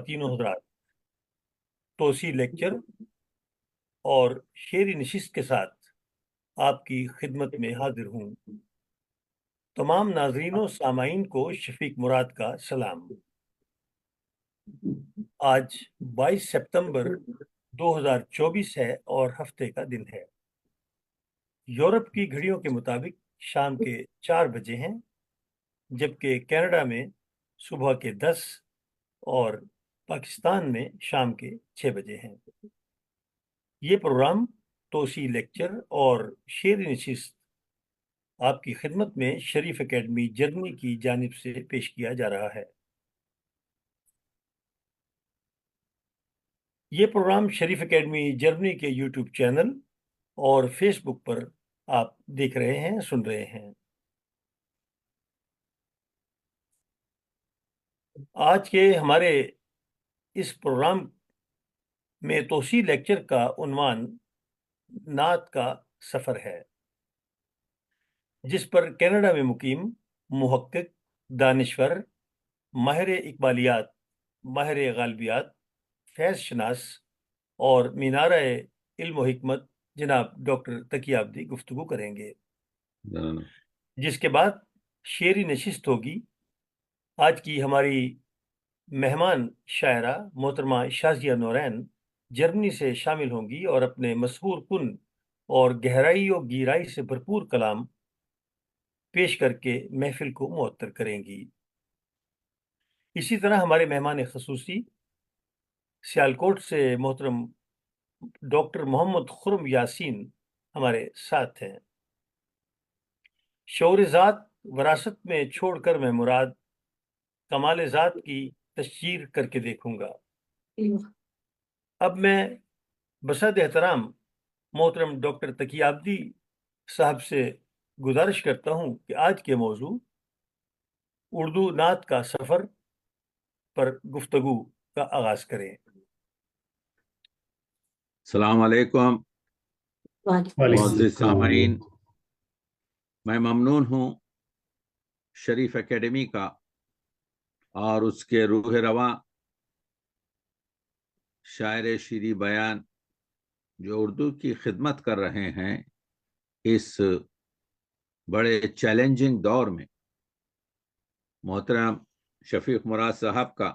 خواتین و حضرات، توسیع لیکچر اور شعری نشست کے ساتھ آپ کی خدمت میں حاضر ہوں۔ تمام ناظرین و سامعین کو شفیق مراد کا سلام۔ آج 22 ستمبر 2024 ہے اور ہفتے کا دن ہے۔ یورپ کی گھڑیوں کے مطابق شام کے 4 بجے ہیں، جبکہ کینیڈا میں صبح کے 10 اور پاکستان میں شام کے 6 بجے ہیں۔ یہ پروگرام توسیع لیکچر اور شعری نشست آپ کی خدمت میں شریف اکیڈمی جرمنی کی جانب سے پیش کیا جا رہا ہے۔ یہ پروگرام شریف اکیڈمی جرمنی کے یوٹیوب چینل اور فیس بک پر آپ دیکھ رہے ہیں، سن رہے ہیں۔ آج کے ہمارے اس پروگرام میں توسیع لیکچر کا عنوان نعت کا سفر ہے، جس پر کینیڈا میں مقیم محقق، دانشور، ماہر اقبالیات، ماہر غالبیات، فیض شناس اور مینارہ علم و حکمت جناب ڈاکٹر تقی عابدی گفتگو کریں گے، جس کے بعد شعری نشست ہوگی۔ آج کی ہماری مہمان شاعرہ محترمہ شازیہ نورین جرمنی سے شامل ہوں گی اور اپنے مسحور کن اور گہرائی و گیرائی سے بھرپور کلام پیش کر کے محفل کو معطر کریں گی۔ اسی طرح ہمارے مہمان خصوصی سیالکوٹ سے محترم ڈاکٹر محمد خرم یاسین ہمارے ساتھ ہیں۔ شعور ذات وراثت میں چھوڑ کر میں مراد کمال ذات کی تشہیر کر کے دیکھوں گا۔ اب میں بصد احترام محترم ڈاکٹر تقی عابدی صاحب سے گزارش کرتا ہوں کہ آج کے موضوع اردو نعت کا سفر پر گفتگو کا آغاز کریں۔ السلام علیکم معزز سامعین، میں ممنون ہوں شریف اکیڈمی کا اور اس کے روح رواں شاعر شیریں بیان جو اردو کی خدمت کر رہے ہیں اس بڑے چیلنجنگ دور میں، محترم شفیق مراد صاحب کا،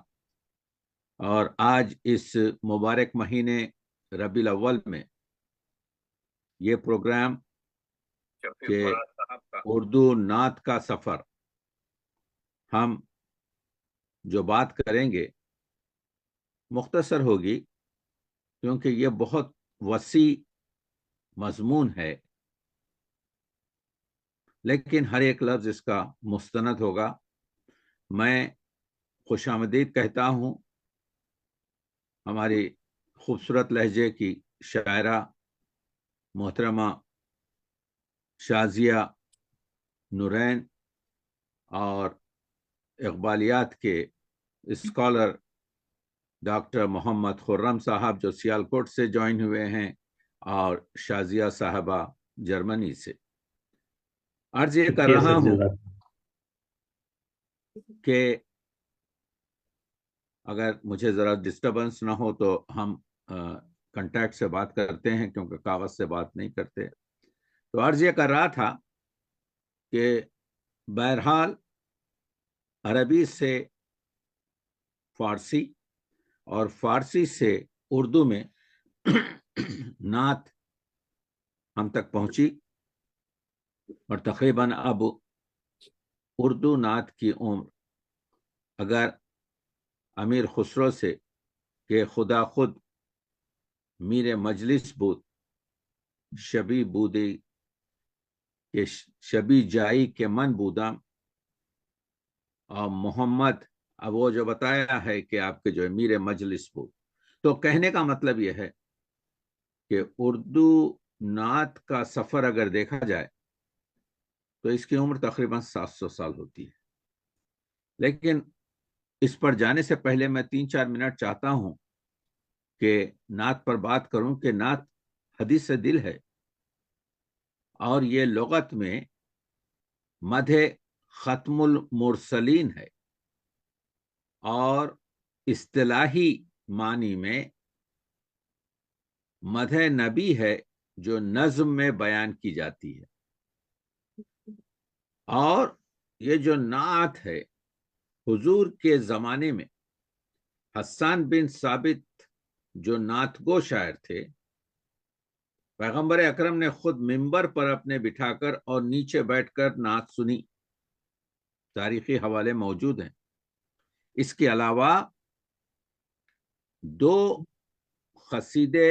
اور آج اس مبارک مہینے ربیع الاول میں یہ پروگرام کہ اردو نعت کا سفر، ہم جو بات کریں گے مختصر ہوگی کیونکہ یہ بہت وسیع مضمون ہے، لیکن ہر ایک لفظ اس کا مستند ہوگا۔ میں خوش آمدید کہتا ہوں ہماری خوبصورت لہجے کی شاعرہ محترمہ شازیہ نورین اور اقبالیات کے اسکالر ڈاکٹر محمد خرم صاحب جو سیالکوٹ سے جوائن ہوئے ہیں، اور شازیہ صاحبہ جرمنی سے۔ عرض یہ کر رہا ہوں کہ اگر مجھے ذرا ڈسٹربنس نہ ہو تو ہم کنٹیکٹ سے بات کرتے ہیں، کیونکہ کاغذ سے بات نہیں کرتے۔ تو عرض یہ کر رہا تھا کہ بہرحال عربی سے فارسی اور فارسی سے اردو میں نعت ہم تک پہنچی، اور تقریباً اب اردو نعت کی عمر اگر امیر خسرو سے کہ خدا خود میر مجلس بود شبی بودی کہ شبی جائی کے من بودم، اور محمد اب وہ جو بتایا ہے کہ آپ کے جو میر مجلس بود، تو کہنے کا مطلب یہ ہے کہ اردو نعت کا سفر اگر دیکھا جائے تو اس کی عمر تقریباً 700 سال ہوتی ہے۔ لیکن اس پر جانے سے پہلے میں 3-4 منٹ چاہتا ہوں کہ نعت پر بات کروں کہ نعت حدیث دل ہے، اور یہ لغت میں مدح ختم المرسلین ہے، اور اصطلاحی معنی میں مدح نبی ہے جو نظم میں بیان کی جاتی ہے، اور یہ جو نعت ہے حضور کے زمانے میں حسان بن ثابت جو نعت گو شاعر تھے، پیغمبر اکرم نے خود منبر پر اپنے بٹھا کر اور نیچے بیٹھ کر نعت سنی، تاریخی حوالے موجود ہیں۔ اس کے علاوہ 2 قصیدے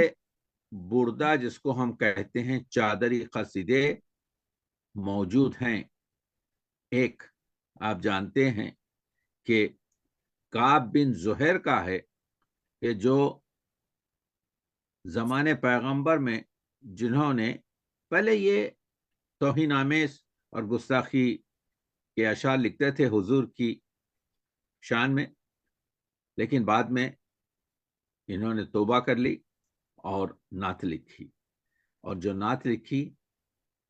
بردہ جس کو ہم کہتے ہیں چادری قصیدے موجود ہیں۔ ایک آپ جانتے ہیں کہ کعب بن زہیر کا ہے کہ جو زمانے پیغمبر میں جنہوں نے پہلے یہ توہین آمیز اور گستاخی کے اشعار لکھتے تھے حضور کی شان میں، لیکن بعد میں انہوں نے توبہ کر لی اور نعت لکھی، اور جو نعت لکھی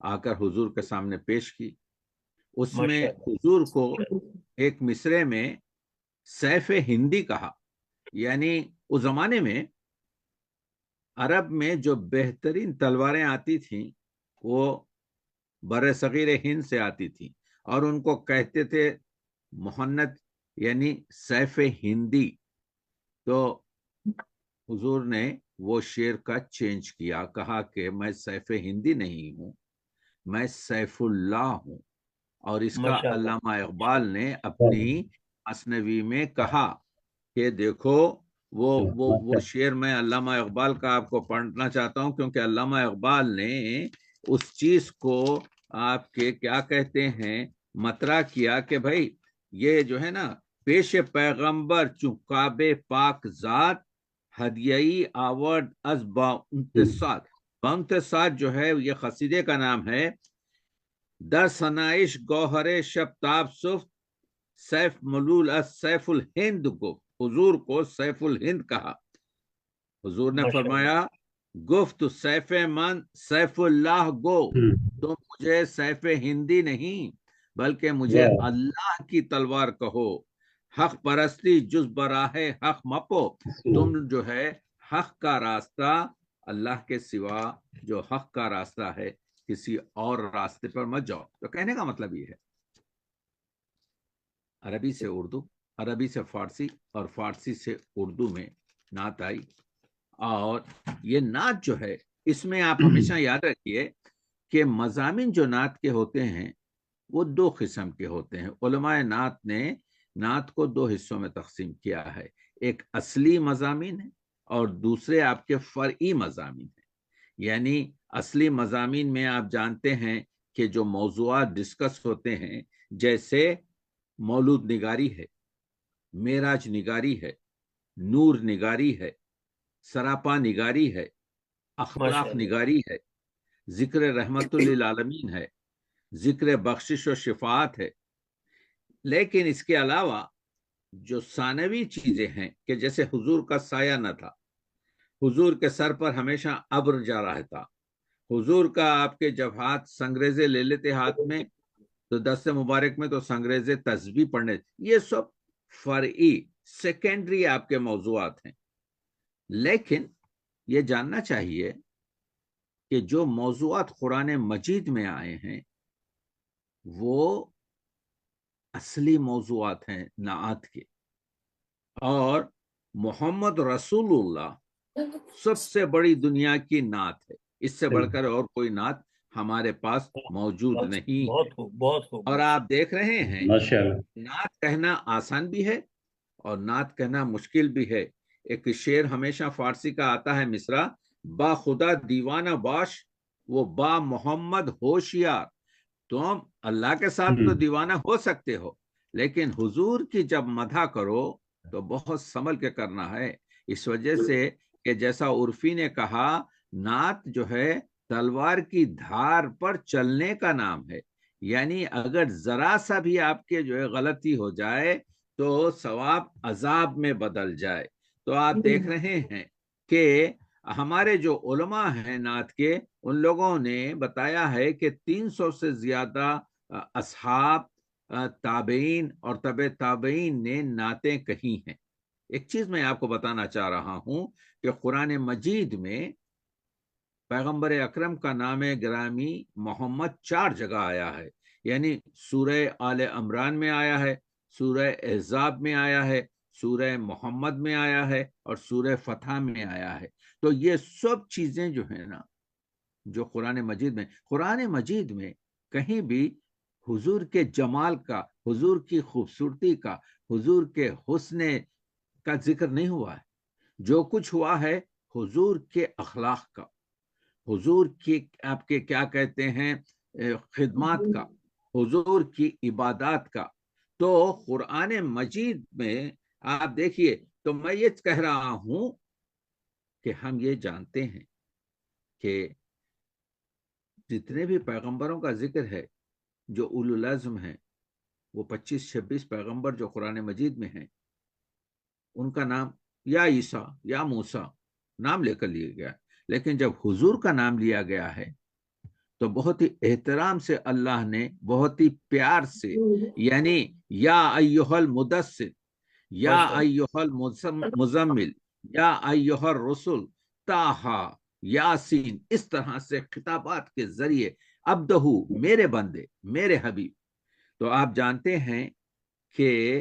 آ کر حضور کے سامنے پیش کی۔ اس میں ماشاءاللہ، حضور کو ایک مصرے میں سیف ہندی کہا، یعنی اس زمانے میں عرب میں جو بہترین تلواریں آتی تھیں وہ بر صغیر ہند سے آتی تھیں، اور ان کو کہتے تھے مہند، یعنی سیف ہندی۔ تو حضور نے وہ شعر کا چینج کیا، کہا کہ میں سیف ہندی نہیں ہوں، میں سیف اللہ ہوں۔ اور اس کا ماشاءاللہ، علامہ اقبال نے اپنی مثنوی میں کہا کہ دیکھو وہ شعر میں علامہ اقبال کا آپ کو پڑھنا چاہتا ہوں، کیونکہ علامہ اقبال نے اس چیز کو آپ کے کیا کہتے ہیں مطرح کیا کہ بھائی یہ جو ہے نا پیش پیغمبر چکاب پاک ذات ہدیئی آورد از با انتصاد جو ہے یہ قصیدے کا نام ہے۔ در سنائش گوہر شب تاب صفت سیف ملول از سیف الہند کو، حضور کو سیف الہند کہا۔ حضور نے ماشاءاللہ، فرمایا گفت سیف من سیف اللہ گو، تم مجھے سیف ہندی نہیں بلکہ مجھے اللہ کی تلوار کہو۔ حق پرستی جز براہ حق مپو، تم جو ہے حق کا راستہ اللہ کے سوا جو حق کا راستہ ہے کسی اور راستے پر مت جاؤ۔ تو کہنے کا مطلب یہ ہے عربی سے اردو، عربی سے فارسی، اور فارسی سے اردو میں نعت آئی۔ اور یہ نعت جو ہے اس میں آپ ہمیشہ یاد رکھیے کہ مضامین جو نعت کے ہوتے ہیں وہ 2 قسم کے ہوتے ہیں۔ علماء نعت نے نعت کو 2 حصوں میں تقسیم کیا ہے، ایک اصلی مضامین ہے اور دوسرے آپ کے فرعی مضامین ہیں۔ یعنی اصلی مضامین میں آپ جانتے ہیں کہ جو موضوعات ڈسکس ہوتے ہیں جیسے مولود نگاری ہے، معراج نگاری ہے، نور نگاری ہے، سراپا نگاری ہے، اخلاق ماشاءاللہ، نگاری ہے، ذکر رحمت للعالمین ہے، ذکر بخشش و شفاعت ہے۔ لیکن اس کے علاوہ جو ثانوی چیزیں ہیں کہ جیسے حضور کا سایہ نہ تھا، حضور کے سر پر ہمیشہ ابر جا رہا تھا، حضور کا آپ کے جب ہاتھ سنگریزے لے لیتے ہاتھ میں تو دست مبارک میں تو سنگریزے تسبیح پڑھنے، یہ سب فرعی سیکنڈری آپ کے موضوعات ہیں۔ لیکن یہ جاننا چاہیے کہ جو موضوعات قرآن مجید میں آئے ہیں وہ اصلی موضوعات ہیں نعت کے، اور محمد رسول اللہ سب سے بڑی دنیا کی نعت ہے، اس سے بڑھ کر اور کوئی نعت ہمارے پاس موجود نہیں ہے۔ بہت خوب، بہت خوب، اور آپ دیکھ رہے ہیں ماشاءاللہ، نعت کہنا آسان بھی ہے اور نعت کہنا مشکل بھی ہے۔ ایک شعر ہمیشہ فارسی کا آتا ہے مصرع، با خدا دیوانہ باش وہ با محمد ہوشیار۔ تم اللہ کے ساتھ تو دیوانہ ہو سکتے ہو لیکن حضور کی جب مدح کرو تو بہت سنبھل کے کرنا ہے، اس وجہ سے کہ جیسا عرفی نے کہا نعت جو ہے تلوار کی دھار پر چلنے کا نام ہے، یعنی اگر ذرا سا بھی آپ کے جو ہے غلطی ہو جائے تو ثواب عذاب میں بدل جائے۔ تو آپ دیکھ رہے ہیں کہ ہمارے جو علماء ہیں نعت کے ان لوگوں نے بتایا ہے کہ 300 سے زیادہ اصحاب، تابعین اور تبع تابعین نے نعتیں کہی ہیں۔ ایک چیز میں آپ کو بتانا چاہ رہا ہوں کہ قرآن مجید میں پیغمبر اکرم کا نام گرامی محمد 4 جگہ آیا ہے، یعنی سورہ آل عمران میں آیا ہے، سورہ احزاب میں آیا ہے، سورہ محمد میں آیا ہے، اور سورہ فتح میں آیا ہے۔ تو یہ سب چیزیں جو ہیں نا، جو قرآن مجید میں کہیں بھی حضور کے جمال کا، حضور کی خوبصورتی کا، حضور کے حسن کا ذکر نہیں ہوا ہے۔ جو کچھ ہوا ہے حضور کے اخلاق کا، حضور کی آپ کے کیا کہتے ہیں خدمات کا، حضور کی عبادات کا۔ تو قرآن مجید میں آپ دیکھیے، تو میں یہ کہہ رہا ہوں کہ ہم یہ جانتے ہیں کہ جتنے بھی پیغمبروں کا ذکر ہے جو اولو العزم ہیں، وہ 25-26 پیغمبر جو قرآن مجید میں ہیں، ان کا نام یا عیسیٰ یا موسیٰ نام لے کر لیا گیا، لیکن جب حضور کا نام لیا گیا ہے تو بہت ہی احترام سے اللہ نے، بہت ہی پیار سے، یعنی یا ایھا المدثر، یا ایھا المزمل، یا ایھا الرسل، طٰہٰ، یاسین، اس طرح سے خطابات کے ذریعے عبدہ، میرے بندے، میرے حبیب۔ تو آپ جانتے ہیں کہ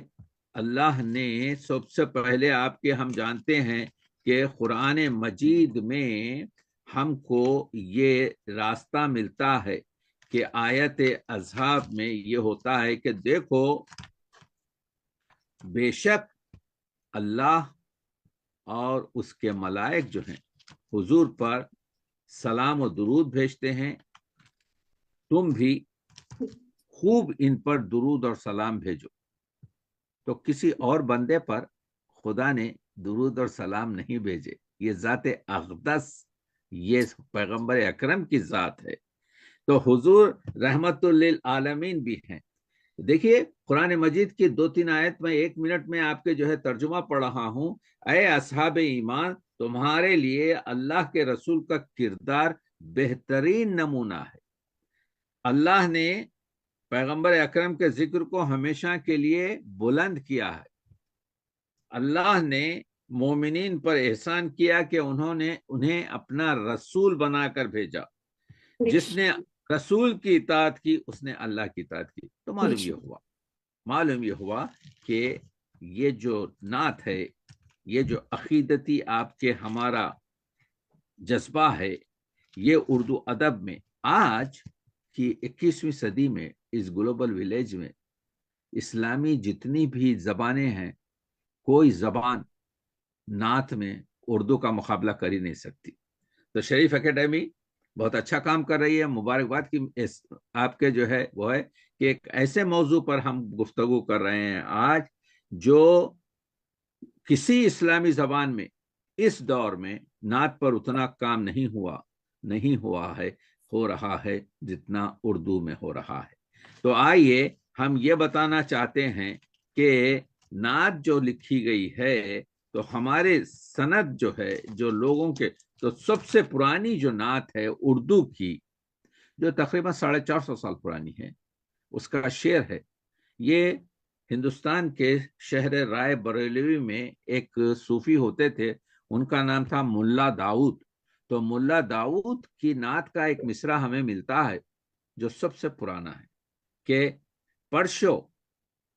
اللہ نے سب سے پہلے ہم جانتے ہیں کہ قرآن مجید میں ہم کو یہ راستہ ملتا ہے کہ آیت اصحاب میں یہ ہوتا ہے کہ دیکھو، بے شک اللہ اور اس کے ملائک جو ہیں حضور پر سلام و درود بھیجتے ہیں، تم بھی خوب ان پر درود اور سلام بھیجو۔ تو کسی اور بندے پر خدا نے درود اور سلام نہیں بھیجے، یہ ذات اقدس، یہ پیغمبر اکرم کی ذات ہے۔ تو حضور رحمت للعالمین بھی ہیں۔ دیکھیے قرآن مجید کی 2-3 آیت میں 1 منٹ میں آپ کے جو ہے ترجمہ پڑھ رہا ہوں۔ اے اصحاب ایمان، تمہارے لیے اللہ کے رسول کا کردار بہترین نمونہ ہے۔ اللہ نے پیغمبر اکرم کے ذکر کو ہمیشہ کے لیے بلند کیا ہے۔ اللہ نے مومنین پر احسان کیا کہ انہیں اپنا رسول بنا کر بھیجا۔ جس نے رسول کی اطاعت کی اس نے اللہ کی اطاعت کی۔ تو معلوم یہ ہوا کہ یہ جو نعت ہے، یہ جو عقیدتی آپ کے ہمارا جذبہ ہے، یہ اردو ادب میں آج کی 21ویں صدی میں اس گلوبل ولیج میں اسلامی جتنی بھی زبانیں ہیں، کوئی زبان نعت میں اردو کا مقابلہ کر ہی نہیں سکتی۔ تو شریف اکیڈمی بہت اچھا کام کر رہی ہے، مبارکباد کی آپ کے جو ہے وہ ہے کہ ایک ایسے موضوع پر ہم گفتگو کر رہے ہیں آج جو کسی اسلامی زبان میں اس دور میں نعت پر اتنا کام نہیں ہوا ہے، ہو رہا ہے جتنا اردو میں ہو رہا ہے۔ تو آئیے ہم یہ بتانا چاہتے ہیں کہ نعت جو لکھی گئی ہے، تو ہمارے سند جو ہے، جو لوگوں کے، تو سب سے پرانی جو نعت ہے اردو کی، جو تقریباً 450 سال پرانی ہے، اس کا شعر ہے۔ یہ ہندوستان کے شہر رائے بریلوی میں ایک صوفی ہوتے تھے، ان کا نام تھا ملا داؤد۔ تو ملا داؤد کی نعت کا ایک مصرع ہمیں ملتا ہے جو سب سے پرانا ہے کہ پرشو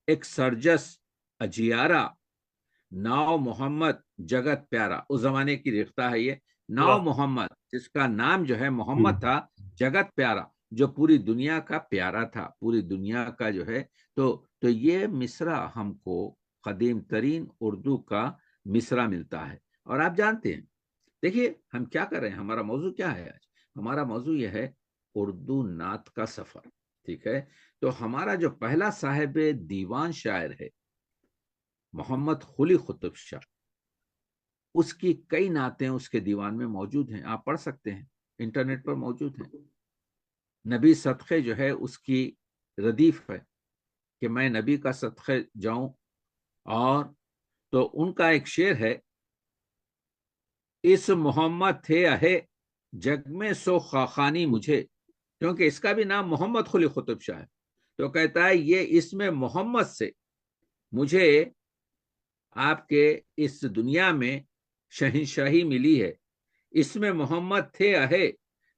ایک سرجس اجیارا، ناؤ محمد جگت پیارا۔ اس زمانے کی ریختہ ہے یہ، ناؤ محمد، جس کا نام جو ہے محمد تھا، جگت پیارا، جو پوری دنیا کا پیارا تھا، پوری دنیا کا جو ہے۔ تو یہ مصرع ہم کو قدیم ترین اردو کا مصرع ملتا ہے۔ اور آپ جانتے ہیں، دیکھیے ہم کیا کر رہے ہیں، ہمارا موضوع کیا ہے آج؟ ہمارا موضوع یہ ہے اردو نعت کا سفر، ٹھیک ہے؟ تو ہمارا جو پہلا صاحب دیوان شاعر ہے محمد قلی قطب شاہ، اس کی کئی نعتیں اس کے دیوان میں موجود ہیں، آپ پڑھ سکتے ہیں، انٹرنیٹ پر موجود ہیں۔ نبی صدقے جو ہے اس کی ردیف ہے کہ میں نبی کا صدقے جاؤں، اور تو ان کا ایک شعر ہے، اس محمد تھے اہے جگ میں سو خاقانی مجھے، کیونکہ اس کا بھی نام محمد قلی قطب شاہ ہے۔ تو کہتا ہے یہ اس میں محمد سے مجھے آپ کے اس دنیا میں شہنشاہی ملی ہے، اس میں محمد تھے اہے،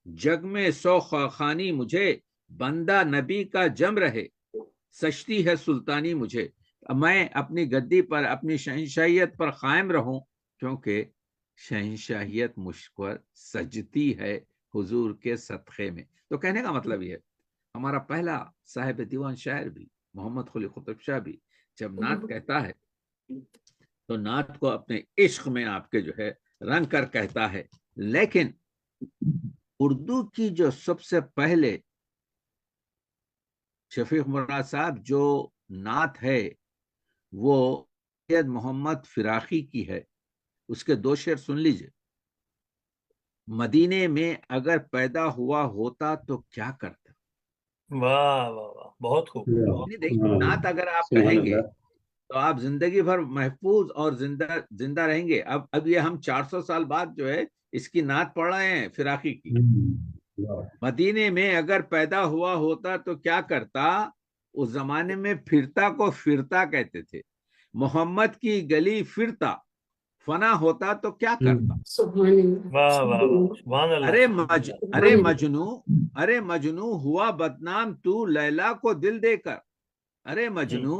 جگ میں سو خاقانی مجھے، بندہ نبی کا جم رہے، سجتی ہے سلطانی مجھے، میں اپنی گدی پر اپنی شہنشاہیت پر قائم رہوں، کیونکہ شہنشاہیت مجھ پر سجتی ہے حضور کے صدقے میں۔ تو کہنے کا مطلب یہ ہے، ہمارا پہلا صاحب دیوان شاعر بھی محمد قلی قطب شاہ بھی جب نعت کہتا ہے تو نعت کو اپنے عشق میں آپ کے جو ہے رنگ کر کہتا ہے، لیکن اردو کی جو سب سے پہلے شفیق مراد صاحب جو نعت ہے وہ سید محمد فراقی کی ہے، اس کے 2 شعر سن لیجئے۔ مدینے میں اگر پیدا ہوا ہوتا تو کیا کرتا، واہ واہ واہ، بہت خوب۔ دیکھیں نعت اگر آپ کہیں گے تو آپ زندگی بھر محفوظ اور زندہ رہیں گے۔ اب یہ ہم 400 سال بعد جو ہے اس کی نعت پڑھ رہے ہیں فراقی کی۔ مدینے میں اگر پیدا ہوا ہوتا تو کیا کرتا، اس زمانے میں پھرتا کو فرتا کہتے تھے، محمد کی گلی فرتا، فنا ہوتا تو کیا کرتا۔ واہ واہ واہ، سبحان اللہ۔ ارے مجنو ہوا بدنام تو لیلا کو دل دے کر، ارے مجنو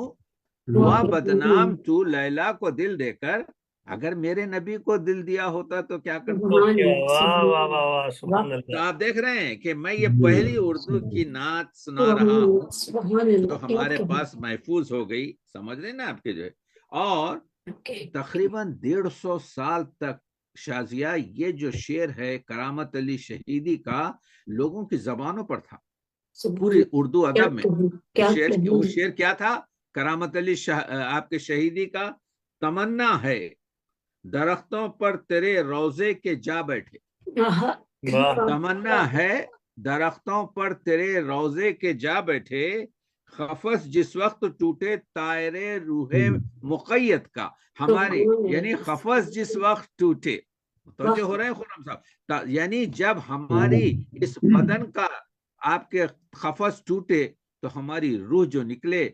ہوا بدنام تو لیلا کو دل دے کر، اگر میرے نبی کو دل دیا ہوتا تو کیا کرتا۔ واہ واہ واہ واہ، سبحان تو اللہ۔ آپ دیکھ رہے ہیں کہ میں یہ پہلی اردو کی نعت سنا رہا ہوں جو ہمارے پاس محفوظ ہو گئی، سمجھ رہے نا آپ کے جو ہے۔ اور تقریباً 150 سال تک شازیہ یہ جو شعر ہے کرامت علی شہیدی کا لوگوں کی زبانوں پر تھا، پوری اردو ادب میں۔ وہ شعر کیا تھا؟ کرامت علی آپ کے شہیدی کا، تمنا ہے درختوں پر تیرے روزے کے جا بیٹھے، تمنا ہے درختوں پر تیرے روزے کے جا بیٹھے، قفس جس وقت ٹوٹے طائرے روح مقید کا، ہماری یعنی قفس جس وقت ٹوٹے، توجہ ہو رہے ہیں خرم صاحب، یعنی جب ہماری اس بدن کا آپ کے قفس ٹوٹے تو ہماری روح جو نکلے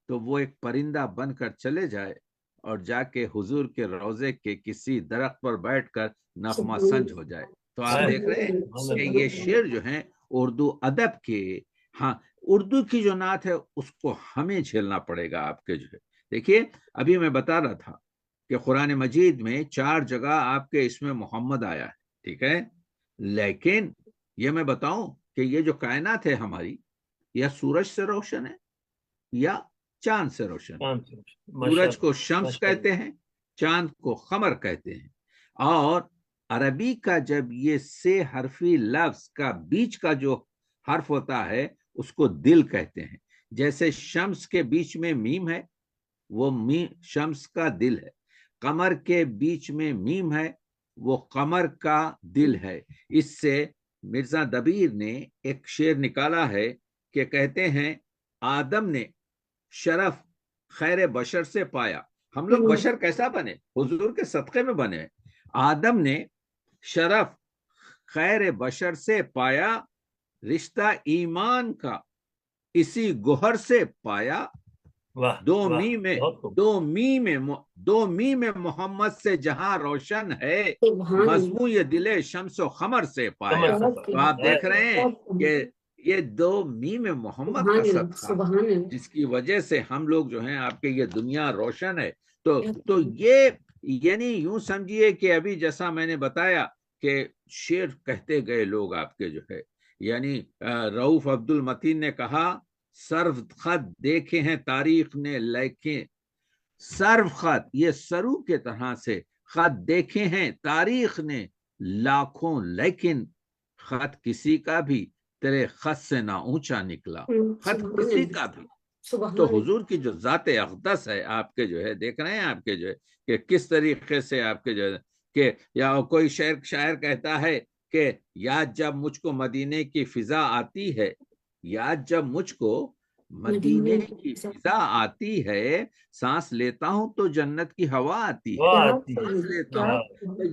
تو وہ ایک پرندہ بن کر چلے جائے اور جا کے حضور کے روزے کے کسی درخت پر بیٹھ کر نغمہ سنج ہو جائے۔ تو آپ دیکھ رہے ہیں کہ یہ شعر جو ہیں اردو ادب کے، ہاں اردو کی جو نعت ہے اس کو ہمیں جھیلنا پڑے گا آپ کے جو ہے۔ دیکھیے ابھی میں بتا رہا تھا کہ قرآن مجید میں 4 جگہ آپ کے اس میں محمد آیا ہے، ٹھیک ہے، لیکن یہ میں بتاؤں کہ یہ جو کائنات ہے ہماری یا سورج سے روشن ہے یا چاند سے روشن ہے۔ سورج کو شمس کہتے ہیں، چاند کو قمر کہتے ہیں، اور عربی کا جب یہ سے حرفی لفظ کا بیچ کا جو حرف ہوتا ہے اس کو دل کہتے ہیں۔ جیسے شمس کے بیچ میں میم ہے، وہ شمس کا دل ہے، قمر کے بیچ میں میم ہے، وہ قمر کا دل ہے۔ اس سے مرزا دبیر نے ایک شعر نکالا ہے کہ کہتے ہیں آدم نے شرف خیر بشر سے پایا، ہم لوگ بشر کیسا بنے؟ حضور کے صدقے میں بنے۔ آدم نے شرف خیر بشر سے پایا، رشتہ ایمان کا اسی گوہر سے پایا، دو می میں محمد سے جہاں روشن ہے، مضمون یہ دل شمس و قمر سے پایا۔ تو آپ دیکھ رہے ہیں کہ یہ 2 میم محمد کا صدقہ جس کی وجہ سے ہم لوگ جو ہیں آپ کے یہ دنیا روشن ہے۔ تو یہ یعنی یوں سمجھیے کہ ابھی جیسا میں نے بتایا کہ شعر کہتے گئے لوگ آپ کے جو ہے، یعنی رؤوف عبد المتین نے کہا سرو خط دیکھے ہیں تاریخ نے، لیکن سرو خط یہ سرو کے طرح سے خط دیکھے ہیں تاریخ نے لاکھوں، لیکن خط کسی کا بھی تیرے خط سے نہ اونچا نکلا، خط کسی کا بھی۔ تو حضور کی جو ذات اقدس ہے آپ کے جو ہے، دیکھ رہے ہیں آپ کے جو ہے کہ کس طریقے سے آپ کے جو ہے کہ یا کوئی شاعر کہتا ہے کہ یاد جب مجھ کو مدینے کی فضا آتی ہے، یاد جب مجھ کو مدینے کی فضا آتی ہے، سانس لیتا ہوں تو جنت کی ہوا آتی ہے، سانس لیتا ہوں تو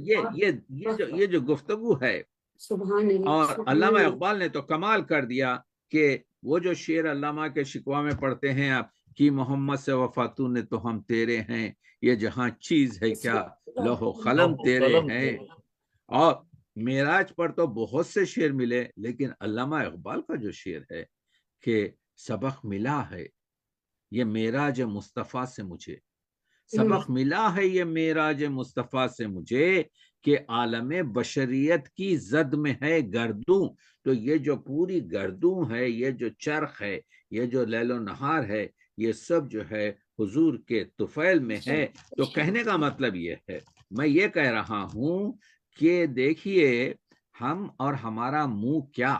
یہ جو گفتگو ہے۔ اور علامہ اقبال نے تو کمال کر دیا کہ وہ جو شعر علامہ کے شکوہ میں پڑھتے ہیں آپ کی محمد سے وفاتوں نے تو ہم تیرے ہیں، یہ جہاں چیز ہے کیا لوح و قلم تیرے ہیں۔ اور معراج پر تو بہت سے شعر ملے، لیکن علامہ اقبال کا جو شعر ہے کہ سبق ملا ہے یہ معراج مصطفیٰ سے مجھے، سبق ملا ہے یہ معراج مصطفیٰ سے مجھے، کہ عالم بشریت کی زد میں ہے گردوں۔ تو یہ جو پوری گردوں ہے، یہ جو چرخ ہے، یہ جو لیل و نہار ہے، یہ سب جو ہے حضور کے طفیل میں ہے۔ تو کہنے کا مطلب یہ ہے، میں یہ کہہ رہا ہوں کہ دیکھیے ہم اور ہمارا منہ کیا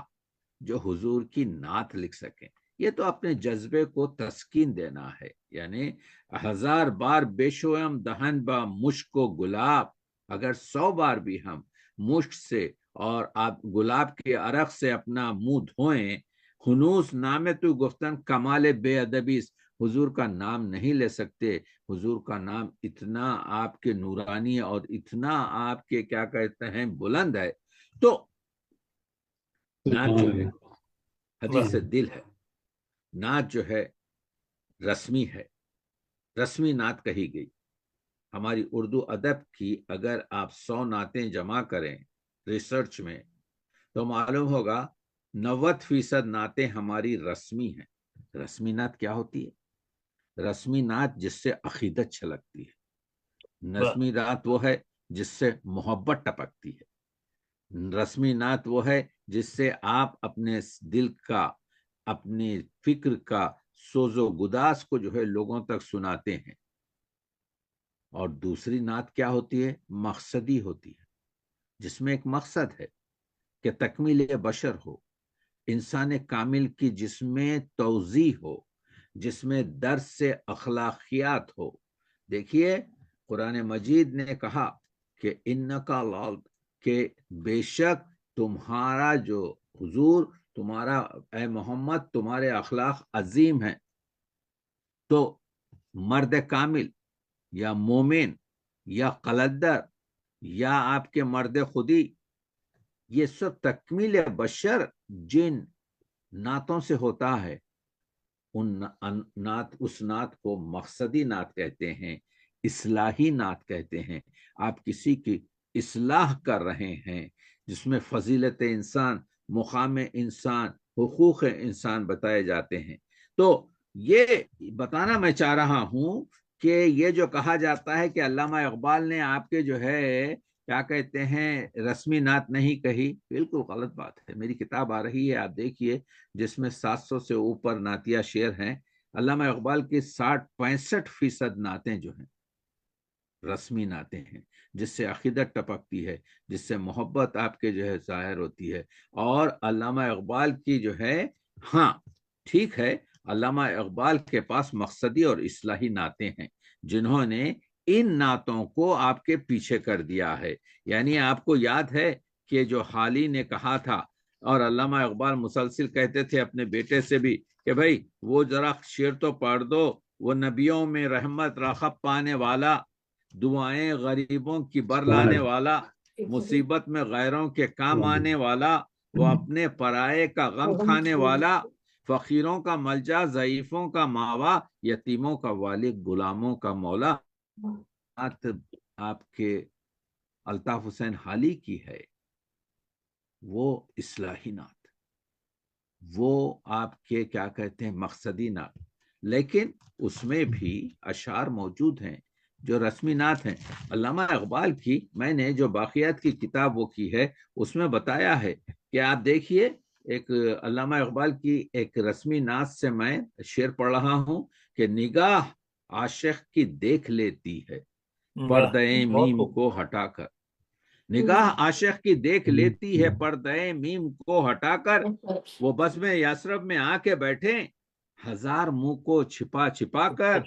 جو حضور کی نعت لکھ سکیں، یہ تو اپنے جذبے کو تسکین دینا ہے۔ یعنی 1000 بار بے شویم دہن با مشک و گلاب، اگر 100 بار بھی ہم مشک سے اور آپ گلاب کے عرق سے اپنا منہ دھوئیں، ہنوس نام تو گفتن کمال بے ادبی، حضور کا نام نہیں لے سکتے۔ حضور کا نام اتنا آپ کے نورانی اور اتنا آپ کے کیا کہتے ہیں بلند ہے۔ تو نعت جو ہے حدیث دل ہے، نعت جو ہے رسمی ہے، رسمی نعت کہی گئی۔ ہماری اردو ادب کی اگر آپ 100 نعتیں جمع کریں ریسرچ میں تو معلوم ہوگا 90% نعتیں ہماری رسمی ہیں۔ رسمی نعت کیا ہوتی ہے؟ رسمی نعت جس سے عقیدت چھلکتی ہے، رسمی نعت وہ ہے جس سے محبت ٹپکتی ہے، رسمی نعت وہ ہے جس سے آپ اپنے دل کا، اپنی فکر کا سوز و گداز کو جو ہے لوگوں تک سناتے ہیں۔ اور دوسری نعت کیا ہوتی ہے؟ مقصدی ہوتی ہے، جس میں ایک مقصد ہے کہ تکمیل بشر ہو، انسان کامل کی جس میں توضیح ہو، جس میں درس سے اخلاقیات ہو۔ دیکھیے قرآن مجید نے کہا کہ انکا لال، کہ بے شک تمہارا جو حضور، تمہارا اے محمد، تمہارے اخلاق عظیم ہیں۔ تو مرد کامل یا مومن یا قلندر یا آپ کے مرد خودی، یہ سب تکمیل بشر جن نعتوں سے ہوتا ہے، اس نعت کو مقصدی نعت کہتے ہیں، اصلاحی نعت کہتے ہیں۔ آپ کسی کی اصلاح کر رہے ہیں، جس میں فضیلت انسان، مقام انسان، حقوق انسان بتائے جاتے ہیں۔ تو یہ بتانا میں چاہ رہا ہوں کہ یہ جو کہا جاتا ہے کہ علامہ اقبال نے آپ کے جو ہے کیا کہتے ہیں رسمی نعت نہیں کہی، بالکل غلط بات ہے۔ میری کتاب آ رہی ہے، آپ دیکھیے، جس میں 700 سے اوپر نعتیہ شعر ہیں۔ علامہ اقبال کی 65% نعتیں جو ہیں رسمی نعتیں ہیں، جس سے عقیدت ٹپکتی ہے، جس سے محبت آپ کے جو ہے ظاہر ہوتی ہے۔ اور علامہ اقبال کی جو ہے، ہاں ٹھیک ہے، علامہ اقبال کے پاس مقصدی اور اصلاحی نعتیں ہیں، جنہوں نے ان نعتوں کو آپ کے پیچھے کر دیا ہے۔ یعنی آپ کو یاد ہے کہ جو حالی نے کہا تھا، اور علامہ اقبال مسلسل کہتے تھے اپنے بیٹے سے بھی کہ بھائی وہ ذرا شعر تو پڑھ دو، وہ نبیوں میں رحمت راحت پانے والا، دعائیں غریبوں کی برلانے والا، مصیبت میں غیروں کے کام آنے والا، وہ اپنے پرائے کا غم کھانے والا، فقیروں کا ملجا، ضعیفوں کا ماوا، یتیموں کا والد، غلاموں کا مولا۔ آپ کے الطاف حسین حالی کی ہے وہ اصلاحی نعت، وہ آپ کے کیا کہتے ہیں مقصدی نعت، لیکن اس میں بھی اشعار موجود ہیں جو رسمی نعت ہیں۔ علامہ اقبال کی میں نے جو باقیات کی کتاب وہ کی ہے، اس میں بتایا ہے کہ آپ دیکھیے، ایک علامہ اقبال کی ایک رسمی نعت سے میں شعر پڑھ رہا ہوں کہ نگاہ عاشق کی دیکھ لیتی ہے پردہ میم کو ہٹا کر، نگاہ عاشق کی دیکھ لیتی ہے پردہ میم کو ہٹا کر، وہ بزم یثرب میں آ کے بیٹھے 1000 منہ کو چھپا چھپا کر،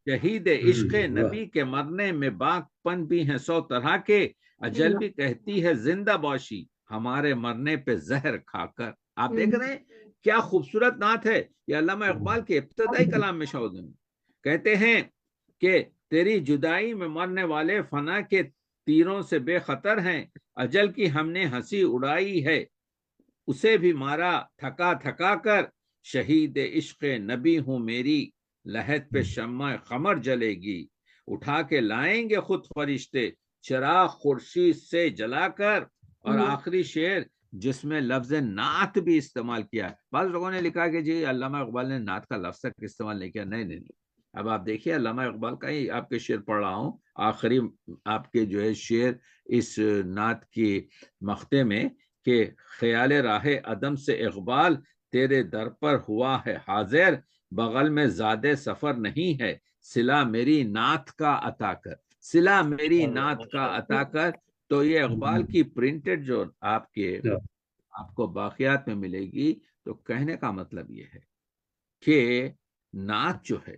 شہید عشق نبی کے مرنے میں باک پن بھی ہیں 100 طرح کے، اجل بھی کہتی ہے زندہ باشی ہمارے مرنے پہ زہر کھا کر۔ آپ دیکھ رہے ہیں کیا خوبصورت نعت ہے یہ علامہ اقبال کے ابتدائی کلام میں شاہد کہتے ہیں کہ تیری جدائی میں مرنے والے فنا کے تیروں سے بے خطر ہیں، اجل کی ہم نے ہنسی اڑائی ہے اسے بھی مارا تھکا تھکا کر، شہید عشق نبی ہوں میری لحد پہ شمع قمر جلے گی، اٹھا کے لائیں گے خود فرشتے چراغ خورشید سے جلا کر۔ اور آخری شعر جس میں لفظ نعت بھی استعمال کیا ہے، بعض لوگوں نے لکھا کہ جی علامہ اقبال نے نعت کا لفظ تک استعمال نہیں کیا، نہیں نہیں نہیں۔ اب آپ دیکھیے علامہ اقبال کا ہی آپ کے شعر پڑھ رہا ہوں، آخری آپ کے جو ہے شعر اس نعت کی مقطع میں کہ خیال راہ عدم سے اقبال تیرے در پر ہوا ہے حاضر، بغل میں زادے سفر نہیں ہے صلہ میری نعت کا عطا کر، صلہ میری نعت کا عطا کر۔ تو یہ اقبال کی پرنٹڈ جو آپ کو باقیات میں ملے گی، تو کہنے کا مطلب یہ ہے کہ نعت جو ہے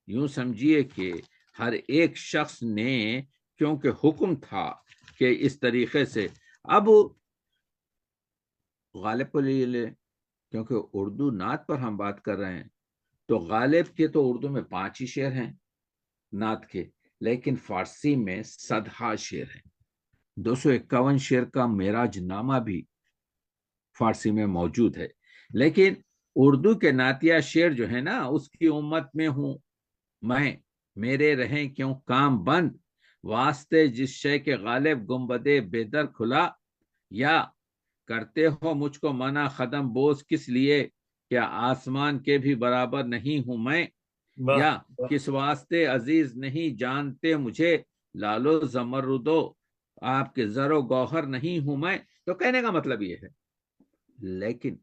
یوں سمجھیے کہ ہر ایک شخص نے، کیونکہ حکم تھا کہ اس طریقے سے، اب غالب کو لے لے، کیونکہ اردو نعت پر ہم بات کر رہے ہیں، تو غالب کے تو اردو میں 5 ہی شعر ہیں نعت کے، لیکن فارسی میں صدہا شعر ہیں، 251 شعر کا معراج نامہ بھی فارسی میں موجود ہے۔ لیکن اردو کے نعتیہ شعر جو ہے نا، اس کی امت میں ہوں میں، میرے رہیں کیوں کام بند، واسطے جس شے کے غالب گنبدے بے در کھلا، یا کرتے ہو مجھ کو منع خدم بوس کس لیے، کیا آسمان کے بھی برابر نہیں ہوں میں، یا کس واسطے عزیز نہیں جانتے مجھے، لالو زمردو آپ کے زر و گوہر نہیں ہوں میں۔ تو کہنے کا مطلب یہ ہے، لیکن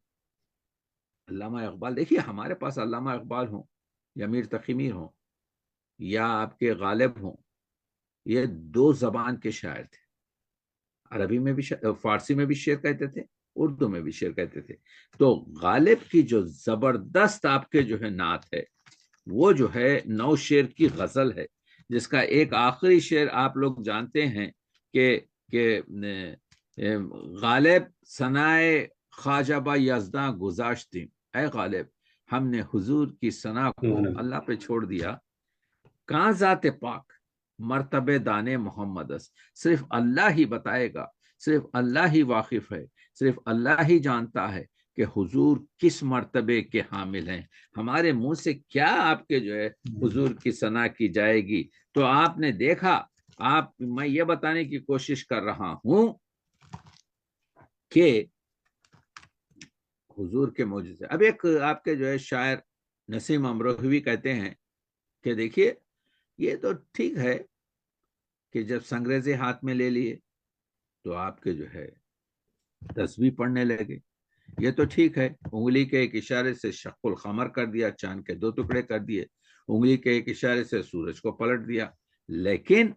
علامہ اقبال، دیکھیے ہمارے پاس علامہ اقبال ہوں یا میر تقی میر ہوں یا آپ کے غالب ہوں، یہ 2 زبان کے شاعر تھے، عربی میں بھی فارسی میں بھی شعر کہتے تھے، اردو میں بھی شعر کہتے تھے۔ تو غالب کی جو زبردست آپ کے جو ہے نعت ہے، وہ جو ہے 9 شعر کی غزل ہے، جس کا ایک آخری شعر آپ لوگ جانتے ہیں کہ غالب ثنائے خواجہ با یزداں گذاشتیم، اے غالب ہم نے حضور کی ثنا کو اللہ پہ چھوڑ دیا، کہاں ذات پاک مرتبے دانے محمد اس، صرف اللہ ہی بتائے گا، صرف اللہ ہی واقف ہے، صرف اللہ ہی جانتا ہے کہ حضور کس مرتبے کے حامل ہیں، ہمارے منہ سے کیا آپ کے جو ہے حضور کی ثنا کی جائے گی۔ تو آپ نے دیکھا، میں یہ بتانے کی کوشش کر رہا ہوں کہ حضور کے معجزے، اب ایک آپ کے جو ہے شاعر نسیم امروہوی کہتے ہیں کہ دیکھیے یہ تو ٹھیک ہے کہ جب سنگریزے ہاتھ میں لے لیے تو آپ کے جو ہے تسبیح پڑھنے لگے، یہ تو ٹھیک ہے، انگلی کے ایک اشارے سے شق القمر کر دیا، چاند کے 2 ٹکڑے کر دیے، انگلی کے ایک اشارے سے سورج کو پلٹ دیا۔ لیکن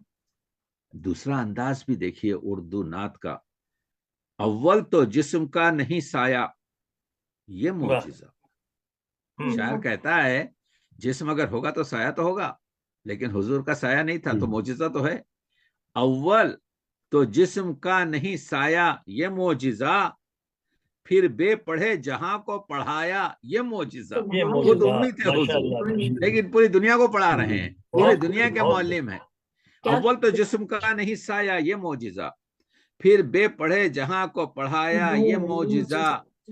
دوسرا انداز بھی دیکھیے اردو نعت کا، اول تو جسم کا نہیں سایہ، یہ معجزہ، شاعر کہتا ہے جسم اگر ہوگا تو سایہ تو ہوگا، لیکن حضور کا سایہ نہیں تھا، تو معجزہ تو ہے۔ اول تو جسم کا نہیں سایہ یہ معجزہ، پھر بے پڑھے جہاں کو پڑھایا یہ معجزہ، خود امی تھے حضور لیکن پوری دنیا کو پڑھا رہے ہیں، پوری دنیا کے معلم ہیں۔ اول تو جسم کا نہیں سایہ یہ معجزہ، پھر بے پڑھے جہاں کو پڑھایا یہ معجزہ،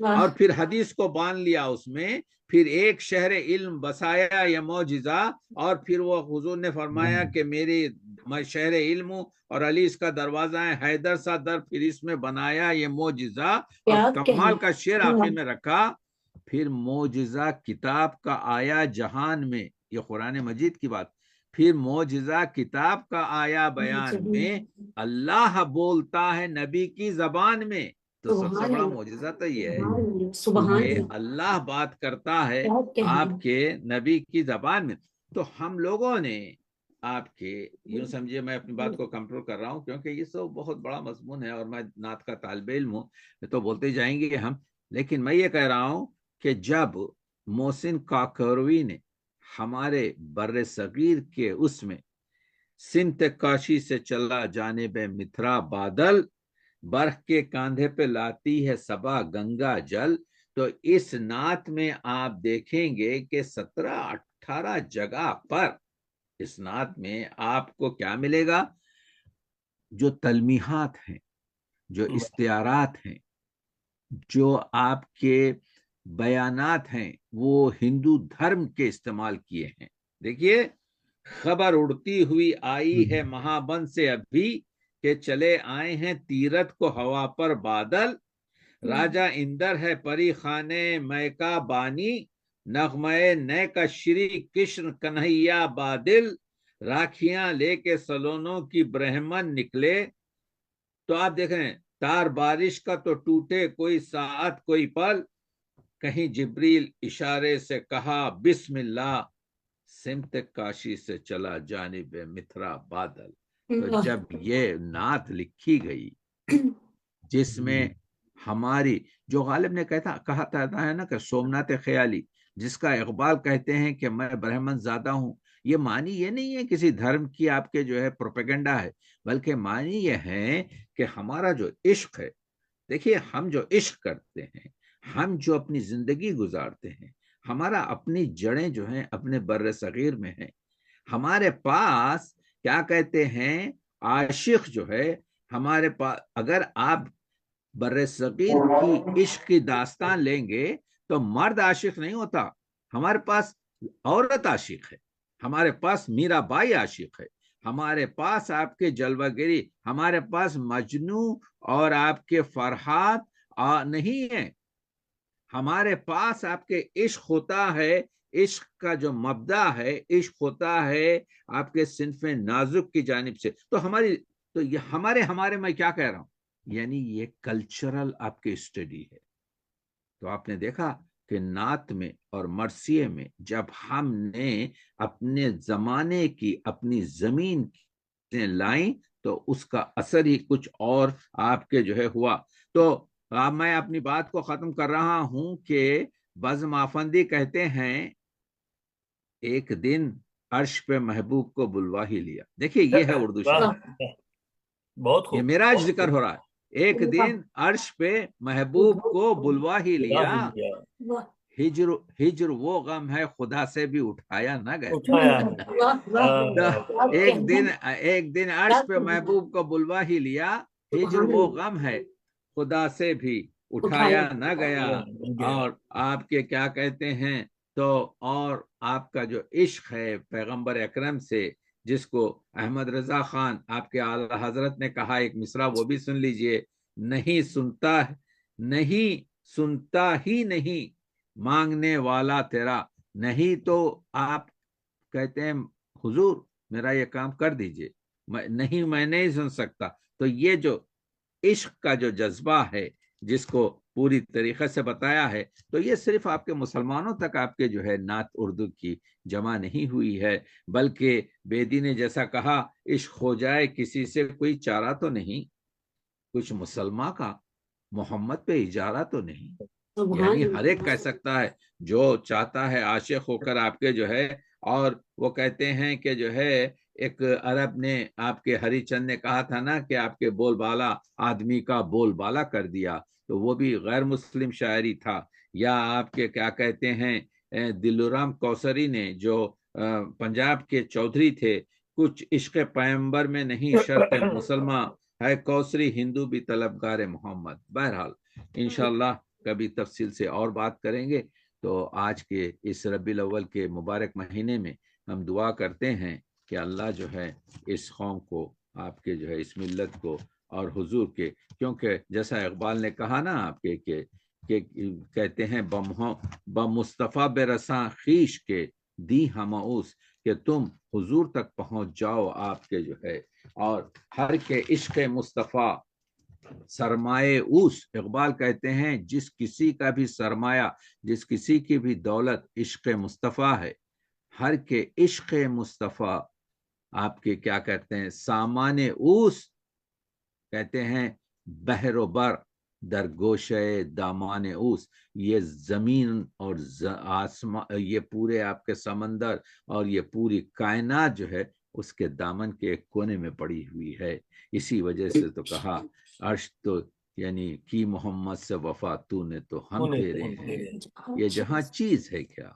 اور پھر حدیث کو باندھ لیا اس میں، پھر ایک شہر علم بسایا یہ معجزہ، اور پھر وہ حضور نے فرمایا کہ میں شہر علم ہوں اور علی اس کا دروازہ ہے، حیدر سا در پھر اس میں بنایا یہ معجزہ، اور کمال کا شعر آخر میں رکھا، پھر معجزہ کتاب کا آیا جہان میں، یہ قرآن مجید کی بات، پھر معجزہ کتاب کا آیا بیان میں، اللہ بولتا ہے نبی کی زبان میں۔ تو سب سے بڑا معجزہ تو یہ ہے کہ اللہ بات کرتا ہے آپ کے نبی کی زبان میں۔ تو ہم لوگوں نے آپ کے، یوں سمجھے میں اپنی بات کو کنٹرول کر رہا ہوں کیونکہ یہ سب بہت بڑا مضمون ہے اور میں نعت کا طالب علم ہوں، تو بولتے جائیں گے ہم، لیکن میں یہ کہہ رہا ہوں کہ جب محسن کاکوری نے ہمارے بر صغیر کے اس میں سمت کاشی سے چلا جانب متھرا بادل، برف کے کاندھے پہ لاتی ہے صبا گنگا جل، تو اس نعت میں آپ دیکھیں گے کہ 17-18 جگہ پر اس نعت میں آپ کو کیا ملے گا، جو تلمیحات ہیں، جو استعارات ہیں، جو آپ کے بیانات ہیں، وہ ہندو دھرم کے استعمال کیے ہیں۔ دیکھیے خبر اڑتی ہوئی آئی ہے مہابن سے ابھی کہ چلے آئے ہیں تیرت کو ہوا پر بادل، راجا اندر ہے پری خانے میں کا بانی، نغمے نئے کا شری کشن کنہیا بادل، راکھیاں لے کے سلونوں کی برہمن نکلے۔ تو آپ دیکھیں تار بارش کا تو ٹوٹے کوئی ساعت کوئی پل، کہیں جبریل اشارے سے کہا بسم اللہ، سمت کاشی سے چلا جانب متھرا بادل۔ تو جب یہ نعت لکھی گئی جس میں ہماری جو غالب نے کہا تھا ہے نا کہ سومنات خیالی، جس کا اقبال کہتے ہیں کہ میں برہمن زادہ ہوں، یہ معنی یہ نہیں ہے کسی دھرم کی آپ کے جو ہے پروپیگنڈا ہے، بلکہ معنی یہ ہے کہ ہمارا جو عشق ہے، دیکھیے ہم جو عشق کرتے ہیں، ہم جو اپنی زندگی گزارتے ہیں، ہمارا اپنی جڑیں جو ہیں اپنے بر صغیر میں ہیں، ہمارے پاس کیا کہتے ہیں عاشق جو ہے ہمارے پاس، اگر آپ بر صغیر کی عشق کی داستان لیں گے تو مرد عاشق نہیں ہوتا، ہمارے پاس عورت عاشق ہے، ہمارے پاس میرا بائی عاشق ہے، ہمارے پاس آپ کے جلوہ گری، ہمارے پاس مجنو اور آپ کے فرحات نہیں ہے، ہمارے پاس آپ کے عشق ہوتا ہے، عشق کا جو مبدا ہے عشق ہوتا ہے آپ کے صنف نازک کی جانب سے۔ تو یہ ہمارے میں کیا کہہ رہا ہوں، یعنی یہ کلچرل آپ کے اسٹڈی ہے۔ تو آپ نے دیکھا کہ نعت میں اور مرثیے میں جب ہم نے اپنے زمانے کی اپنی زمین سے لائیں تو اس کا اثر ہی کچھ اور آپ کے جو ہے ہوا۔ تو اب میں اپنی بات کو ختم کر رہا ہوں کہ بزم آفندی کہتے ہیں ایک دن عرش پہ محبوب کو بلوا ہی لیا۔ دیکھیے یہ ہے اردو شاعری، بہت یہ خوب، معراج بہت ذکر خوب۔ ہو رہا ہے، ایک دن عرش پہ محبوب کو بلوا ہی لیا، ہجر وہ غم ہے خدا سے بھی اٹھایا نہ گیا۔ اٹھایا ایک دن عرش پہ محبوب کو بلوا ہی لیا، ہجر وہ غم ہے خدا سے بھی اٹھایا نہ گیا۔ اور آپ کے کیا کہتے ہیں تو اور آپ کا جو عشق ہے پیغمبر اکرم سے، جس کو احمد رضا خان آپ کے اعلی حضرت نے کہا ایک مصرع وہ بھی سن لیجئے، نہیں سنتا ہی نہیں مانگنے والا تیرا، نہیں تو آپ کہتے ہیں حضور میرا یہ کام کر دیجئے، میں نہیں سن سکتا۔ تو یہ جو عشق کا جو جذبہ ہے جس کو پوری طریقے سے بتایا ہے، تو یہ صرف آپ کے مسلمانوں تک آپ کے جو ہے نعت اردو کی جمع نہیں ہوئی ہے، بلکہ بیدی نے جیسا کہا عشق ہو جائے کسی سے کوئی چارہ تو نہیں، کچھ مسلمان کا محمد پہ اجارہ تو نہیں، یعنی ہر ایک کہہ سکتا ہے جو چاہتا ہے عاشق ہو کر آپ کے جو ہے۔ اور وہ کہتے ہیں کہ جو ہے ایک عرب نے آپ کے ہری چند نے کہا تھا نا کہ آپ کے بول بالا آدمی کا بول بالا کر دیا، تو وہ بھی غیر مسلم شاعری تھا۔ یا آپ کے کیا کہتے ہیں دلورام کوثری نے جو پنجاب کے چودھری تھے، کچھ عشق پیمبر میں نہیں شرط مسلمان ہے کوثری ہندو بھی طلبگار محمد۔ بہرحال انشاءاللہ کبھی تفصیل سے اور بات کریں گے۔ تو آج کے اس ربیع الاول کے مبارک مہینے میں ہم دعا کرتے ہیں کہ اللہ جو ہے اس قوم کو آپ کے جو ہے اس ملت کو اور حضور کے، کیونکہ جیسا اقبال نے کہا نا آپ کے کہ کہتے ہیں بمصطفیٰ بے رساں خیش کے دی ہمعوس، کہ تم حضور تک پہنچ جاؤ آپ کے جو ہے، اور ہر کے عشق مصطفیٰ سرمایہ اوس، اقبال کہتے ہیں جس کسی کا بھی سرمایہ، جس کسی کی بھی دولت عشق مصطفیٰ ہے، ہر کے عشق مصطفیٰ آپ کے کیا کہتے ہیں سامان اوس، کہتے ہیں بحر و بر در گوشے دامان اوس، یہ زمین اور آسمان، یہ پورے آپ کے سمندر اور یہ پوری کائنات جو ہے اس کے دامن کے ایک کونے میں پڑی ہوئی ہے۔ اسی وجہ سے تو کہا عرش تو یعنی کی محمد سے وفا تو نے تو ہم تیرے ہیں، یہ جہاں چیز ہے کیا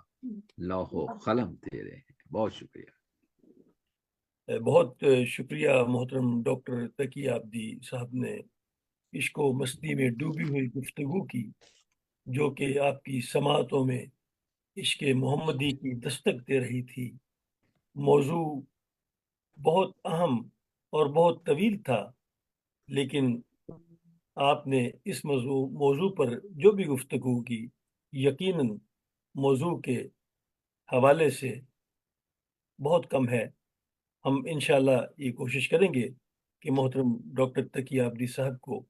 لوح و قلم تیرے ہیں۔ بہت شکریہ۔ بہت شکریہ محترم ڈاکٹر تقی آبدی صاحب نے عشق و مستی میں ڈوبی ہوئی گفتگو کی، جو کہ آپ کی سماعتوں میں عشق محمدی کی دستک دے رہی تھی۔ موضوع بہت اہم اور بہت طویل تھا، لیکن آپ نے اس موضوع پر جو بھی گفتگو کی، یقیناً موضوع کے حوالے سے بہت کم ہے۔ ہم انشاءاللہ یہ کوشش کریں گے کہ محترم ڈاکٹر تقی عابدی صاحب کو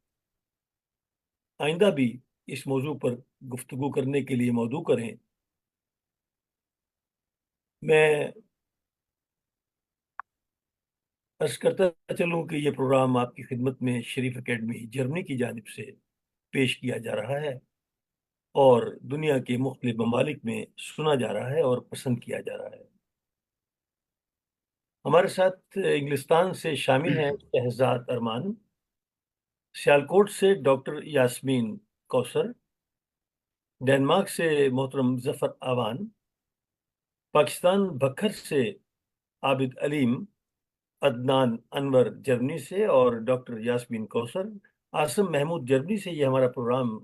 آئندہ بھی اس موضوع پر گفتگو کرنے کے لیے مدعو کریں۔ میں عرض کرتا چلوں کہ یہ پروگرام آپ کی خدمت میں شریف اکیڈمی جرمنی کی جانب سے پیش کیا جا رہا ہے اور دنیا کے مختلف ممالک میں سنا جا رہا ہے اور پسند کیا جا رہا ہے۔ ہمارے ساتھ انگلستان سے شامل ہیں شہزاد ارمان، سیالکوٹ سے ڈاکٹر یاسمین کوثر، ڈنمارک سے محترم ظفر آوان، پاکستان بکھر سے عابد علیم، عدنان انور جرمنی سے اور ڈاکٹر یاسمین کوثر، عاصم محمود جرمنی سے یہ ہمارا پروگرام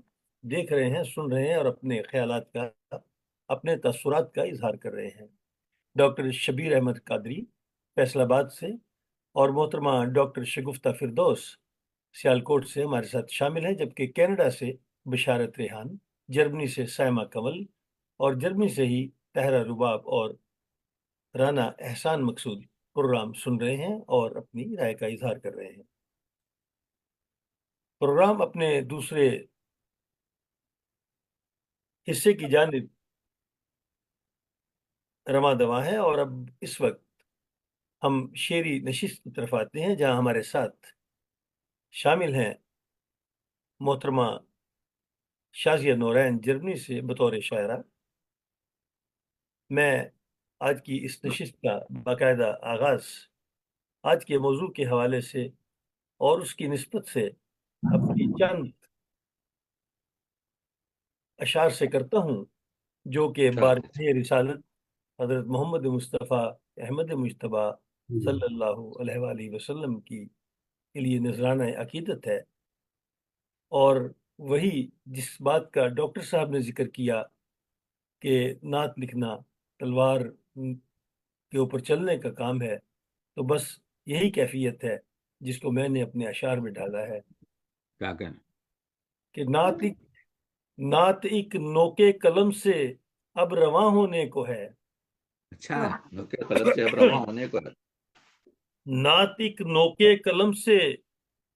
دیکھ رہے ہیں، سن رہے ہیں اور اپنے خیالات کا، اپنے تاثرات کا اظہار کر رہے ہیں۔ ڈاکٹر شبیر احمد قادری فیصل آباد سے اور محترمہ ڈاکٹر شگفتہ فردوس سیالکوٹ سے ہمارے ساتھ شامل ہیں، جبکہ کینیڈا سے بشارت ریحان، جرمنی سے سائمہ کمل اور جرمنی سے ہی طاہرہ رباب اور رانا احسان مقصود پروگرام سن رہے ہیں اور اپنی رائے کا اظہار کر رہے ہیں۔ پروگرام اپنے دوسرے حصے کی جانب رواں دواں ہے اور اب اس وقت ہم شعری نشست کی طرف آتے ہیں، جہاں ہمارے ساتھ شامل ہیں محترمہ شازیہ نورین جرمنی سے بطور شاعرہ۔ میں آج کی اس نشست کا باقاعدہ آغاز آج کے موضوع کے حوالے سے اور اس کی نسبت سے اپنی چند اشعار سے کرتا ہوں، جو کہ بارگاہ رسالت حضرت محمد مصطفیٰ احمد مجتبیٰ صلی اللہ علیہ وآلہ وسلم کی کے لیے نذرانہ عقیدت ہے، اور وہی جس بات کا ڈاکٹر صاحب نے ذکر کیا کہ نعت لکھنا تلوار کے اوپر چلنے کا کام ہے، تو بس یہی کیفیت ہے جس کو میں نے اپنے اشعار میں ڈالا ہے کیا کہنا؟ کہ نعت ایک نوکے قلم سے اب رواں ہونے کو ہے۔ اچھا، نوکے قلم سے اب رواں ہونے کو ہے۔ نعت ایک نوکے قلم سے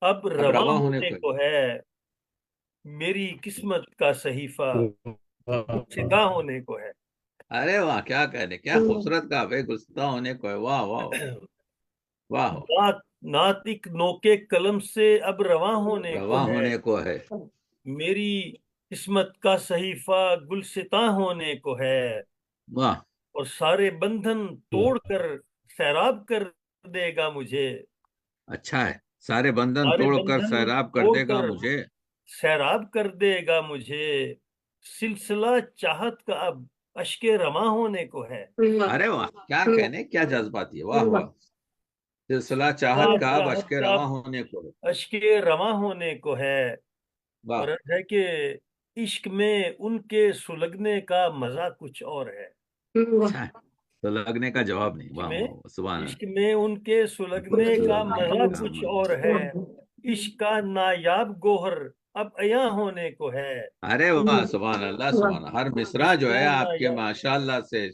اب رواں رواں ہونے ہونے کو ہے، میری قسمت کا صحیفہ گلستہ ہونے کو ہے۔ ارے واہ، کیا کہنے، کیا خوبصورت کہا بھائی، گلستہ ہونے کو ہے۔ واہ واہ واہ، نعت ایک نوکے قلم سے اب رواں ہونے کو رواں ہے، ہونے کو ہے۔ میری قسمت کا صحیفہ گلستہ ہونے کو ہے، واہ، اور سارے بندھن توڑ کر سیراب کر دے گا مجھے۔ اچھا ہے، سارے بندھن سارے توڑ کر بندھن سیراب کر توڑ دے گا کر مجھے۔ سیراب کر دے گا مجھے، سلسلہ چاہت کا اب اشک رواں ہونے کو ہے۔ ارے واہ، کیا کہنے، کیا جذباتی ہے، واہ واہ۔ سلسلہ چاہت کا اب اشک چاہت کا رواں ہونے کو ہے۔ اشک رواں ہونے کو ہے، واہ، اور ہے کہ عشق میں ان کے سلگنے کا مزہ کچھ اور ہے۔ اچھا ہے، تو لگنے کا جواب نہیں۔ عشق واہ میں واہ، سبحان عشق میں ان کے سلگنے کا مزہ کچھ اور ہے، عشق کا نایاب گوہر اب عیاں ہونے کو ہے۔ ارے واہ، سبحان اللہ، سبحان اللہ۔ ہر مصرع عشق جو ہے کا آپ کے نایاب، ماشاءاللہ سے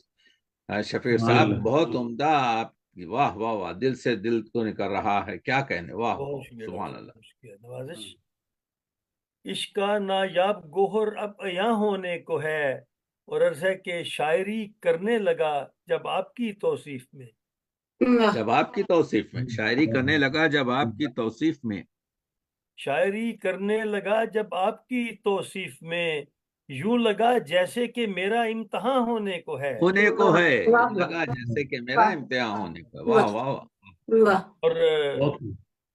شفیع صاحب بہت عمدہ، آپ کی واہ واہ واہ، دل سے دل کو نکل رہا ہے، کیا کہنے، واہ بہت واہ، شکریہ سبحان ڈاکٹر اللہ۔ صاحب، شکریہ، نوازش۔ عشق کا نایاب گوہر اب عیاں ہونے کو ہے، اور عرض ہے کہ شاعری کرنے لگا جب آپ کی توصیف میں، جب آپ کی توصیف میں، شاعری کرنے لگا جب آپ کی توصیف میں، شاعری کرنے لگا جب آپ کی توصیف میں، یوں لگا جیسے کہ میرا امتحان ہونے کو ہے، ہونے کو ہے، لگا جیسے کہ میرا امتحان ہونے کو ہے۔ واہ واہ واہ، اور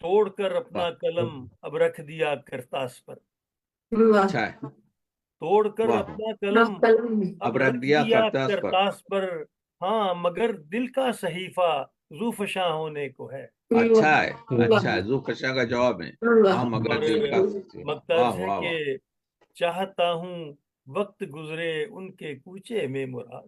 توڑ کر اپنا واہ، قلم اب رکھ دیا کرتاس پر، اچھا ہے، توڑ کر واہ، اپنا قلم اب اب رکھ رکھ دیا دیا کرتاس پر۔ کرتاس پر، ہاں مگر دل کا صحیفہ ذوفشاں ہونے کو ہے۔ اچھا ہے، اچھا ہے، ذو خشاں کا جواب ہے، ہاں مگر اور دل کا۔ واہ مقتبس ہے واہ کہ واہ، چاہتا ہوں وقت گزرے ان کے کوچے میں مراد،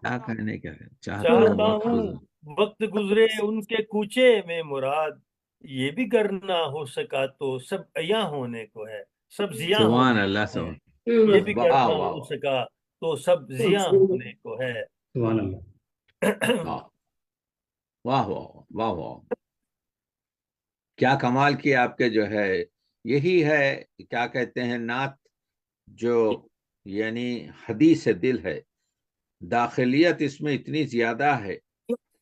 کیا کہنے کیا ہے، چاہتا ہوں چاہتا وقت ہوں گزرے. وقت گزرے ان کے کوچے میں مراد، یہ بھی گر نہ ہو سکا تو سب عیاں ہونے کو ہے، سب زیاں سبحان ہونے اللہ، کو ہے، سبحان. یہ بھی گر واہ نہ واہ ہو سکا تو سب زیاں ہونے کو ہے۔ سبحان اللہ۔ واہ واہ واہ واہ واہ، کیا کمال کی آپ کے جو ہے، یہی ہے کیا کہتے ہیں نعت، جو یعنی حدیث دل ہے. داخلیت اس میں اتنی زیادہ ہے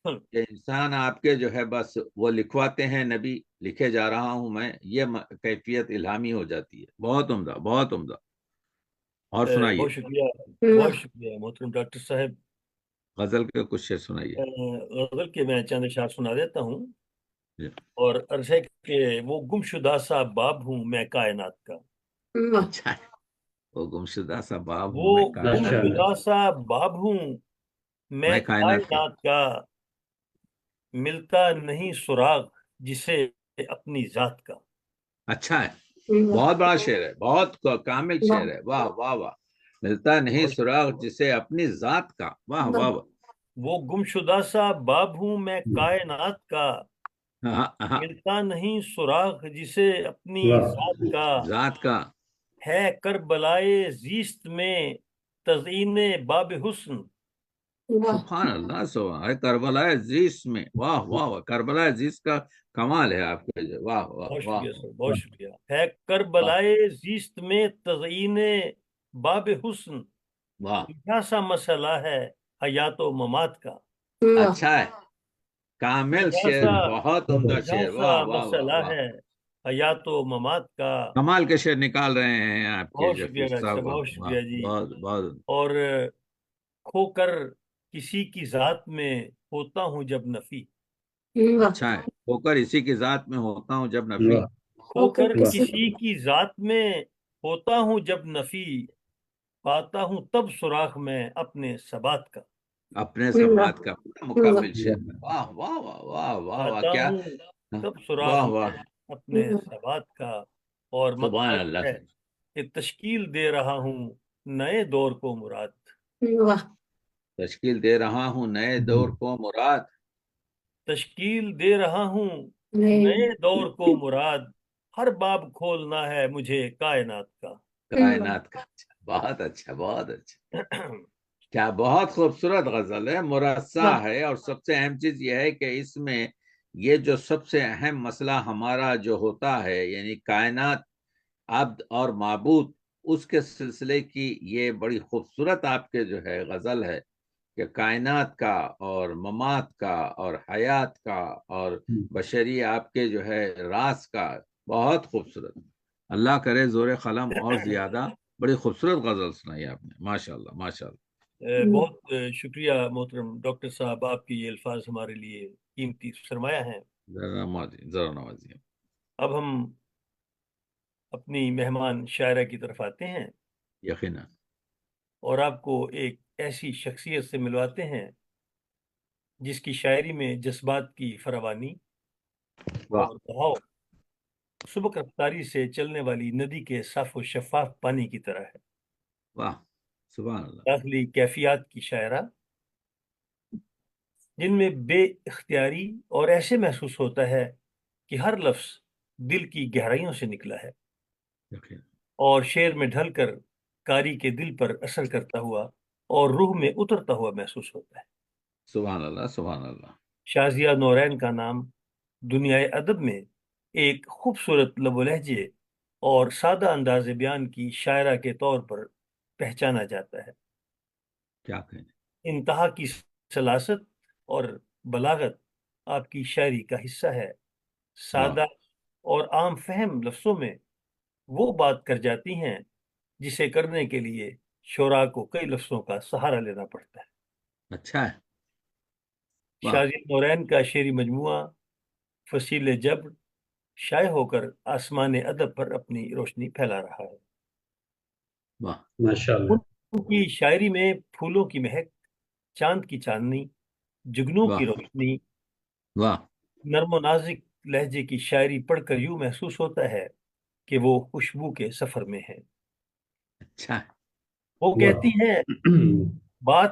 کہ انسان آپ کے جو ہے بس وہ لکھواتے ہیں، نبی لکھے جا رہا ہوں میں، یہ کیفیت الہامی ہو جاتی ہے. بہت عمدہ، بہت عمدہ. اور سنائیے، بہت شکریہ، بہت شکریہ محترم ڈاکٹر صاحب۔ غزل کے کچھ شعر سنائیے. غزل کے میں چند اشعار سنا دیتا ہوں، جی. اور عرض ہے کہ وہ گمشدہ سا باب ہوں میں کائنات کا، اچھا ہے، وہ گمشدہ سا باب ہوں وہ میں کائنات، گمشدہ سا باب ہوں میں میں کائنات کا. کائنات کا، ملتا نہیں سراغ جسے اپنی ذات کا۔ اچھا ہے، بہت بڑا شعر ہے، بہت کامل شعر ہے. واہ واہ واہ، ملتا نہیں سراغ جسے اپنی ذات کا. واہ واہ واہ. وہ گمشدہ سا باب ہوں میں کائنات کا، ہاں ہاں، ملتا نہیں سراغ جسے اپنی ذات کا، ذات کا. ہے کربلائے زیست میں تزئین باب حسن۔ سبحان اللہ، سبحان اللہ. کربلا عزیز میں، واہ واہ واہ، کربلا عزیز کا کمال ہے آپ کے جو. واہ واہ بہت واہ شکریہ سر، بہت شکریہ۔ ہے کربلائے زیست میں تزئین باب حسن، واہ. میٹھا سا مسئلہ ہے حیات و ممات کا، اچھا ہے، کامل میٹھا شعر، سا بہت عمدہ میٹھا شعر. سا واہ واہ واہ مسئلہ واہ. ہے حیات و ممات کا۔ کمال کے شعر نکال رہے ہیں آپ کے بہت جو شکریہ فیض ڈاکٹر صاحب. صاحب، واہ بہت واہ، شکریہ جی۔ بہت بہت. اور کھو کر کسی کی ذات میں ہوتا ہوں جب نفی، اچھا ہے، ہو کر اسی کی ذات میں ہوتا ہوں جب نفی. کھو کر کسی کی ذات میں ہوتا ہوں جب نفی، پاتا ہوں تب سراغ میں اپنے ثبات کا، اپنے سماعت کا مکمل شعر ہے. واہ واہ واہ واہ واہ واہ، پاتا کیا. ہوں تب سراغ واہ واہ، میں اپنے ثبات کا، اور سبحان مقصد اللہ. ہے کہ تشکیل دے رہا ہوں نئے دور کو مراد، تشکیل دے رہا ہوں نئے دور کو مراد. تشکیل دے رہا ہوں نئے دور کو مراد، ہر باب کھولنا ہے مجھے کائنات کا۔ کائنات کا. اچھا، بہت اچھا، بہت اچھا. کیا بہت خوبصورت غزل ہے، مرصع ہے. اور سب سے اہم چیز یہ ہے کہ اس میں یہ جو سب سے اہم مسئلہ ہمارا جو ہوتا ہے، یعنی کائنات، عبد اور معبود، اس کے سلسلے کی یہ بڑی خوبصورت آپ کے جو ہے غزل ہے، کہ کائنات کا اور ممات کا اور حیات کا اور بشری آپ کے جو ہے راز کا. بہت خوبصورت. اللہ کرے زور قلم اور زیادہ. بڑی خوبصورت غزل سنائی آپ نے، ماشاء اللہ ماشاء اللہ. بہت شکریہ محترم ڈاکٹر صاحب، آپ کے یہ الفاظ ہمارے لیے قیمتی سرمایہ ہیں۔ ذرا نوازی، ذرا نوازی. اب ہم اپنی مہمان شاعرہ کی طرف آتے ہیں، یقینا. اور آپ کو ایک ایسی شخصیت سے ملواتے ہیں جس کی شاعری میں جذبات کی فراوانی واہ اور بہاؤ سبک رفتاری سے چلنے والی ندی کے صاف و شفاف پانی کی طرح ہے۔ واہ، سبحان اللہ. داخلی کیفیات کی شاعرہ، جن میں بے اختیاری اور ایسے محسوس ہوتا ہے کہ ہر لفظ دل کی گہرائیوں سے نکلا ہے، یقینا. اور شعر میں ڈھل کر قاری کے دل پر اثر کرتا ہوا اور روح میں اترتا ہوا محسوس ہوتا ہے۔ سبحان اللہ، سبحان اللہ. شازیہ نورین کا نام دنیائے ادب میں ایک خوبصورت لب و لہجے اور سادہ انداز بیان کی شاعرہ کے طور پر پہچانا جاتا ہے۔ کیا کہیں. انتہا کی سلاست اور بلاغت آپ کی شاعری کا حصہ ہے۔ سادہ اور عام فہم لفظوں میں وہ بات کر جاتی ہیں جسے کرنے کے لیے شعراء کو کئی لفظوں کا سہارا لینا پڑتا ہے۔ اچھا ہے. واہ شازیہ نورین کا شعری مجموعہ فصیل جبر شائع ہو کر آسمان ادب پر اپنی روشنی پھیلا رہا ہے۔ واہ. ماشاء اللہ۔ ان کی شاعری میں پھولوں کی مہک، چاند کی چاندنی، جگنوں واہ کی روشنی، واہ. نرم و نازک لہجے کی شاعری پڑھ کر یوں محسوس ہوتا ہے کہ وہ خوشبو کے سفر میں ہے۔ اچھا ہے. وہ کہتی ہیں بات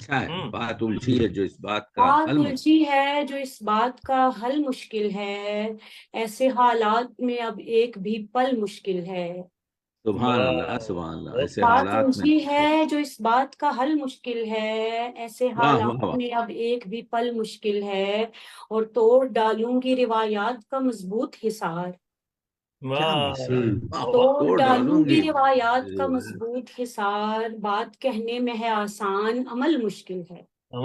اچھا ہے، بات الجھی ہے جو اس بات کا بات حل الجھی ہے جو اس بات کا حل مشکل ہے، ایسے حالات میں اب ایک بھی پل مشکل ہے۔ سبحان اللہ سبحان اللہ، ایسے بات حالات میں الجھی ہے جو اس بات کا حل مشکل ہے، ایسے واہ واہ حالات واہ میں اب ایک بھی پل مشکل ہے، اور توڑ ڈالوں گی روایات کا مضبوط حصار۔ کیا واہ مثال، واہ واہ، توڑ توڑ ڈالوں ڈالوں گی گی روایات کا مضبوط حصار، بات کہنے میں ہے آسان، عمل مشکل ہے۔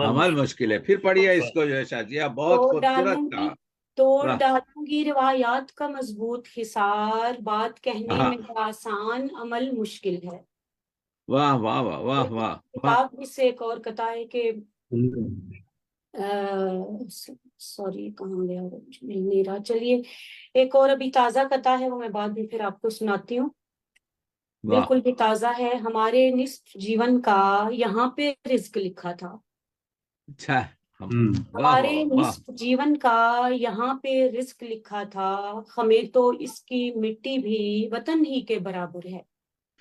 عمل مشکل ہے۔ پھر پڑھیے اس کو جو ہے شازیہ، بہت توڑ خوبصورت ڈالوں گی کہا۔ توڑ واہ ڈالوں گی روایات کا مضبوط حصار، بات کہنے ہاں، میں ہے آسان، عمل مشکل ہے۔ واہ واہ واہ واہ واہ واہ، کتاب میں سے ایک اور قطع ہے کہ سوری کہاں گیا وہ، مجھے مل نہیں رہا، چلیے ایک اور ابھی تازہ قطع ہے وہ میں بعد میں پھر آپ کو سناتی ہوں، واہ، بالکل بھی تازہ ہے۔ ہمارے نصف جیون کا یہاں پہ رزق لکھا تھا، اچھا ہے، واہ ہمارے واہ واہ، نصف جیون کا یہاں پہ رزق لکھا تھا، ہمیں تو اس کی مٹی بھی وطن ہی کے برابر ہے۔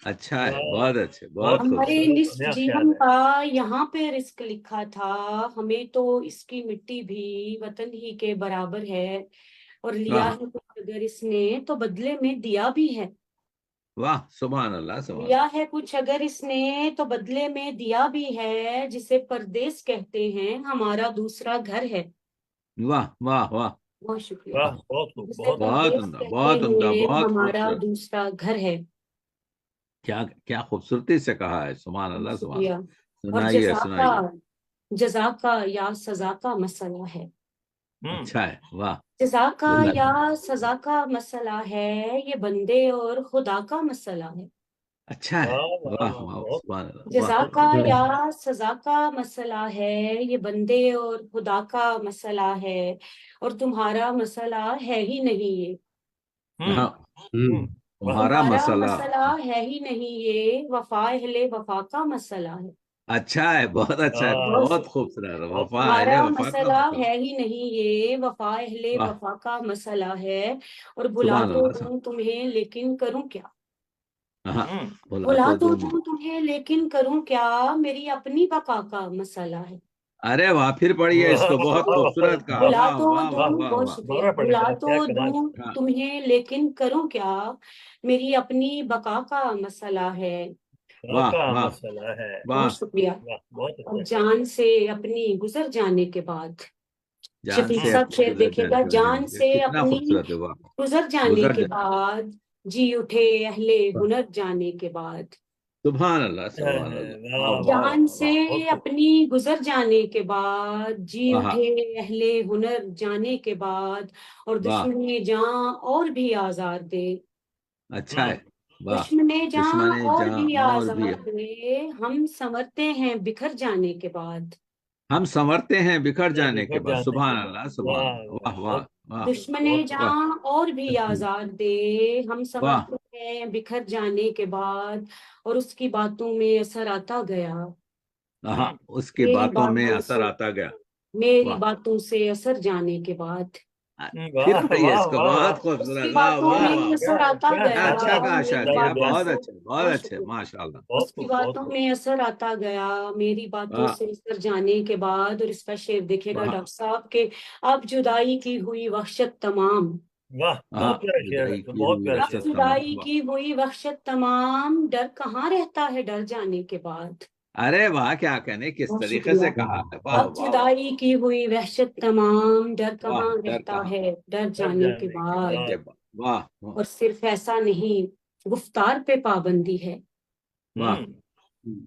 اچھا ہے، بہت اچھے، بہت ہمارے خوبصورت۔ نصف نیا خیال جیون ہے۔ کا یہاں پہ رزق لکھا تھا، ہمیں تو اس کی مٹی بھی وطن ہی کے برابر ہے، اور لیا واہ ہے کچھ اگر اس نے تو بدلے میں دیا بھی ہے۔ واہ، سبحان اللہ سبحان لیا ہے کچھ اگر اس نے تو بدلے میں دیا بھی ہے، جسے پردیس کہتے ہیں ہمارا دوسرا گھر ہے۔ اللہ، واہ واہ واہ، بہت شکریہ۔ واہ بہت خوب، جسے بہت خوب۔ بہت پردیس عمدہ، کہتے بہت عمدہ، ہیں بہت ہمارا خوبصورت، دوسرا گھر ہے۔ کیا کیا خوبصورتی سے کہا ہے، سبحان بہت اللہ سبحان شکریہ۔ اللہ، اور سنائیے سنائیے۔ جزا کا یا سزا کا مسئلہ ہے، اچھا ہے، واہ، جزا کا جزاک یا اللہ، سزا کا مسئلہ ہے، یہ بندے اور خدا کا مسئلہ ہے۔ اچھا ہے، واہ واہ واہ واہ واہ، بہت سبحان اللہ، واہ، جزا کا خوب۔ یا سزا کا مسئلہ ہے، یہ بندے اور خدا کا مسئلہ ہے، اور تمہارا مسئلہ ہے ہی نہیں یہ، ہاں، واہ تمہارا تمہارا مسئلہ، مسئلہ ہے ہی نہیں یہ، وفا اہل وفا کا مسئلہ ہے۔ اچھا ہے، بہت اچھا ہے، بہت بہت خوبصورت، بہت وفا خوب۔ اہل تمہارا وفا کا مسئلہ مسئلہ، ہے ہی نہیں یہ، وفا اہل واہ، وفا کا مسئلہ ہے، اور بھلا سبحان تو اللہ دوں تمہیں لیکن کروں کیا، ہاں، ہوں بولا بھلا تو تو دوں گی، دوں تمہیں لیکن کروں کیا، میری اپنی بقا کا مسئلہ ہے۔ ارے واہ، پھر پڑھیے اس کو، بہت شکریہ۔ خوبصورت کہا، بھلا واہ تو واہ دوں، واہ واہ بہت واہ، شکریہ، دوبارہ پڑھیں بھلا ذرا، تو کیا کمال۔ دوں ہاں، تمہیں لیکن کروں کیا، میری اپنی بقا کا مسئلہ ہے۔ واہ کا واہ واہ مسئلہ ہے۔ واہ، بہت شکریہ۔ واہ بہت اور اچھا۔ جان سے اپنی گزر جانے کے بعد، جان شفیق سے صاحب اپنی شعر گزر دیکھیے گا، جانے کے جان بعد، سے کتنا اپنی خوبصورت ہے، واہ، گزر جانے گزر کے جانے، بعد، جی اٹھے اہل واہ، ہنر جانے کے بعد، سبحان اللہ سبحان اللہ، واہ واہ واہ واہ جان واہ سے واہ، بہت خوب۔ اپنی گزر جانے کے بعد، جی واہ اٹھے اہل ہنر جانے کے بعد، اور واہ، دشمن جاں اور بھی آزار دے، اچھا ہے، واہ، دشمن جاں دشمن اور جہاں بھی اور بھی، آزار دے، ہم سنورتے ہیں بکھر جانے کے بعد، ہم سنورتے ہیں بکھر یہ جانے کے بکھر بعد، جانے سبحان کے بعد، اللہ سبحان واہ اللہ، واہ واہ واہ بہت واہ خوب، دشمن بہت خوب۔ واہ، جاں اور بھی آزار دے، ہم واہ، سنورتے ہیں بکھر جانے کے بعد، اور اس کی باتوں میں اثر آتا گیا، ہاں، اس کی میری باتوں میں باتوں اثر سے آتا گیا، میری واہ، باتوں سے اثر جانے کے بعد، پھر واہ پڑھیے واہ اس کو، واہ واہ بہت اس کی خوبصورت، واہ باتوں واہ میں واہ، اثر کیا آتا کیا گیا، اچھا کہا میری شادیہ، شادیہ، بہت باتوں سے، اچھے، بہت بہت اچھے، شکریہ، ماشاء اللہ، بہت اس کی خوب بہت باتوں خوب۔ میں اثر آتا گیا، میری باتوں واہ سے اثر جانے کے بعد، اور اس کا شعر دیکھے گا واہ، ڈاکٹر صاحب کہ اب جدائی کی ہوئی وحشت تمام، واہ ہاں، بہت پیارا شعر جدائی ہے، کی بہت ہوئی پیارا اب شعر وحشت ہے۔ تمام، جدائی واہ، کی ہوئی وحشت تمام، ڈر کہاں رہتا ہے ڈر جانے کے بعد، ارے واہ، کیا کہنے، کس بہت طریقے شکریہ۔ سے کہا ہے، واہ اب واہ واہ جدائی کی ہوئی وحشت تمام، ڈر واہ، کہاں ڈر رہتا کہاں، ہے ڈر ڈر جانے کے جانے کے ڈر بعد، کے بعد۔ بعد، واہ واہ اور صرف ایسا نہیں، گفتار پہ پابندی ہے، واہ ہوں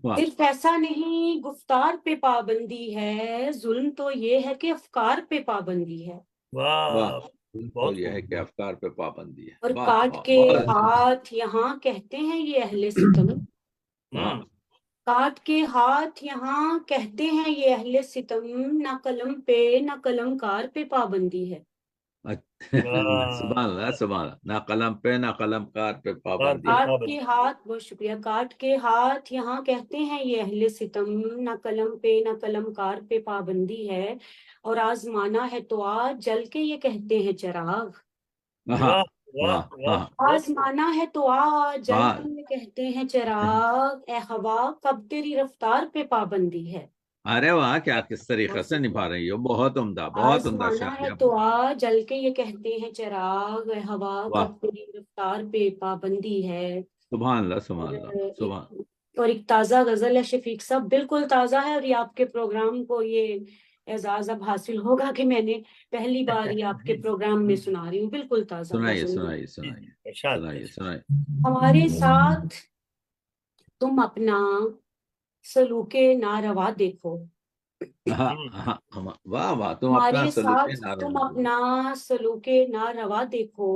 واہ، صرف ایسا نہیں گفتار پہ پابندی ہے، ظلم تو یہ ہے کہ افکار پہ پابندی ہے، واہ، واہ تو بہت یہ خوب۔ ہے کہ افکار پہ پابندی ہے، اور واہ کاٹ واہ، کے بہت اچھا، ہاتھ یہاں کہتے ہیں یہ اہل ستم، واہ ہوں کاٹ کے ہاتھ یہاں کہتے ہیں یہ اہل ستم، نہ قلم پہ نہ قلم کار پہ پابندی ہے، سبحان واہ اللہ سبحان اللہ، نہ قلم پہ نہ قلم کار پہ کار پابندی پہ ہے، کاٹ کے پابندی ہے۔ ہاتھ، بہت شکریہ، کاٹ کے ہاتھ یہاں کہتے ہیں یہ اہل ستم، نہ قلم پہ نہ قلم کار پہ پابندی ہے، اور آزمانا ہے تو آج جل کے یہ کہتے ہیں چراغ، ہاں واہ واہ واہ واہ ہاں، بہت خوب۔ آزمانا ہے تو آج جل واہ، کے یہ کہتے ہیں چراغ، اے ہوا کب تیری رفتار پہ پابندی ہے، ارے واہ، کیا کس طریقے سے نبھا رہی ہو، بہت عمدہ، بہت عمدہ آزمانا ہے شاعری آپ تو نے. آ جل کے یہ کہتے ہیں چراغ ہوا، واہ، کب تیری رفتار پہ پابندی ہے. سبحان اللہ، سبحان اور اللہ، ایک سبحان. اور ایک تازہ غزل ہے شفیق صاحب، بالکل تازہ ہے، اور یہ آپ کے پروگرام کو یہ اعزاز اب حاصل ہوگا کہ میں نے پہلی بار یہ آپ کے پروگرام میں سنا رہی ہوں. بالکل تازہ سنائیے غزل ہے. سنائیے جی سنائیے جی ارشاد سنائیے ارشاد. سنائیے. ہمارے ساتھ تم اپنا سلوک ناروا دیکھو، ہاں ہم، ہاں ہاں، واہ واہ، تم اپنا ہمارے سلوک ساتھ ناروا تم دیکھو. اپنا سلوک ناروا دیکھو،